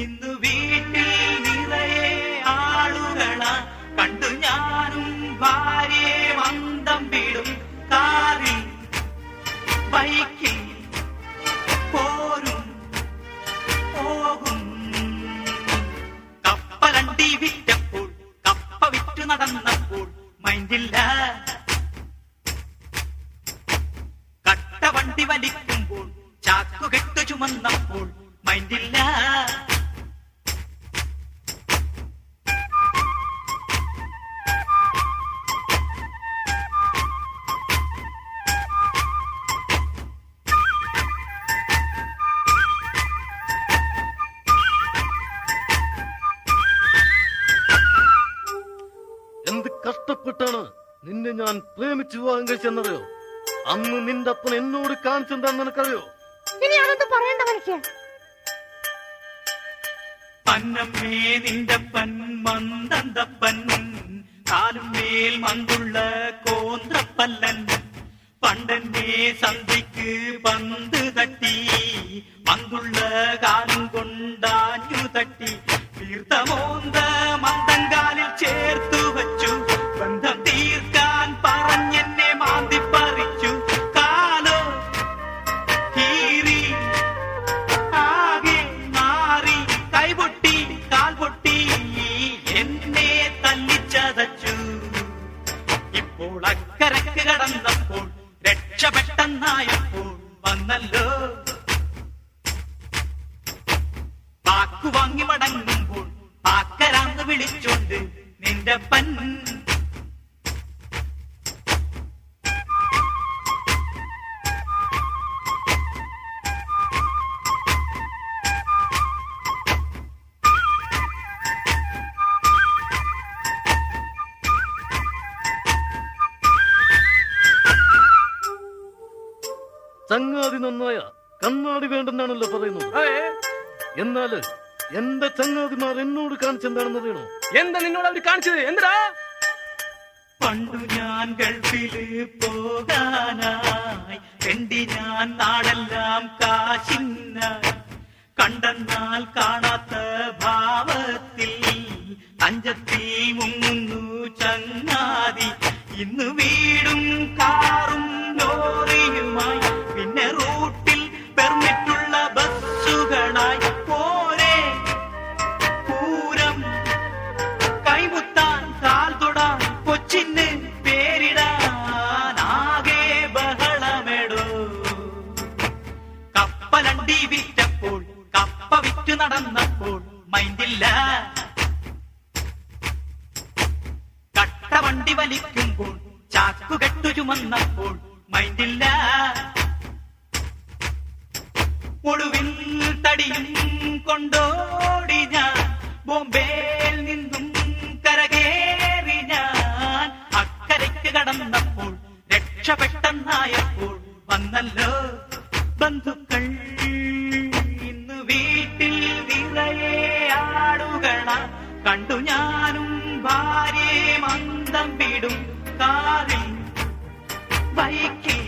ഇന്നു വീട്ടിൽ നിറയെ ആളുകളാ, കണ്ടു ഞാനും ഭാര്യയെ മന്ദം വീടും കാറിൽ ബൈക്കിൽ പോരും പോകും. കപ്പലണ്ടി വിറ്റപ്പോൾ കപ്പ വിറ്റു നടന്നപ്പോൾ മൈൻഡില്ല. കട്ടവണ്ടി വലിക്കുമ്പോൾ ചാക്കുകെട്ടു ചുമന്നപ്പോൾ മൈൻഡില്ല. എന്ത് കഷ്ടപ്പെട്ടാണ് നിന്നെ ഞാൻ പ്രേമിച്ചു വിവാഹം കഴിച്ചെന്നറിയോ? അന്ന് നിന്റെ അപ്പൻ എന്നോട് കാണിച്ചെന്താന്ന് നിനക്കറിയോ? ഇനി അതൊന്നും പറയേണ്ട മനുഷ്യ. പന്നമ്മേ നിന്റപ്പൻ മന്ദന്തപ്പൻ, കാലും മേൽ മന്തുള്ള കോന്ത്രപ്പല്ലൻ. പണ്ടന്റെ സന്ധിക്ക് പന്ത് തട്ടി, മന്തുള്ള കാലും കൊണ്ടാഞ്ഞു തട്ടി. തീർത്ഥമോന്ത മന്ദങ്കാലിൽ ചേർത്തു വച്ചു, ബന്ധം തീർക്കാൻ പറഞ്ഞെന്നെ മാന്തിപ്പറിച്ചു. കാലോ കീറി ആകെ മാറി, കൈപൊട്ടി കാൽ പൊട്ടി എന്നെ തല്ലിച്ചതച്ചു. ഇപ്പോൾ അക്കരക്ക് കടന്നപ്പോൾ രക്ഷപ്പെട്ടെന്നായപ്പോൾ വന്നല്ലോ. വാക്കു വാങ്ങി മടങ്ങുമ്പോൾ ആക്കരാന്ന് വിളിച്ചോണ്ട് നിന്റെ പൻ. ചങ്ങാതി നന്നായ കണ്ണാടി വേണ്ടെന്നാണല്ലോ പറയുന്നത്. എന്നാല് എന്റെ ചങ്ങാതിമാർ എന്നോട് കാണിച്ചെന്താണെന്ന് അറിയണോ? എന്താ നിന്നോട് അവർ കാണിച്ചത്? എന്താ? പണ്ടു ഞാൻ ഗൾഫില് പോകാനായി വേണ്ടി ഞാൻ നാടെല്ലാം കാശിനായി, കണ്ടെന്നാൽ കാണാത്ത ഭാവത്തിൽ അഞ്ചത്തിൽ മുങ്ങുന്നു ചങ്ങാതി. ഇന്ന് വീടും കാറും ലോറിയുമായി, പിന്നെ റൂട്ടിൽ പെർമിറ്റുള്ള ബസ്സുകളായി. പോരെ പൂരം കൈമുത്താൻ കാൽ തൊടാൻ കൊച്ചിന് പേരിടാൻ ആകെ ബഹളമെടോ. കപ്പലണ്ടി വിറ്റപ്പോൾ കപ്പ വിറ്റു നടന്നപ്പോൾ മൈൻഡില്ല. കട്ടവണ്ടി വലിക്കുമ്പോൾ ചാക്കുകെട്ടു ചുമന്നപ്പോൾ മൈൻഡില്ല. ഒടുവിൽ തടിയും കൊണ്ടോടി ഞാൻ, ബോംബെയിൽ നിന്നും കരകേറി ഞാൻ. അക്കരയ്ക്ക് കടന്നപ്പോൾ രക്ഷപ്പെട്ടെന്നായപ്പോൾ വന്നല്ലോ ബന്ധുക്കൾ. ഇന്ന് വീട്ടിൽ നിറയെ ആടുകളാ, കണ്ടു ഞാനും ഭാര്യയെ മന്ദം വീടും കാറിൽ ബൈക്കിൽ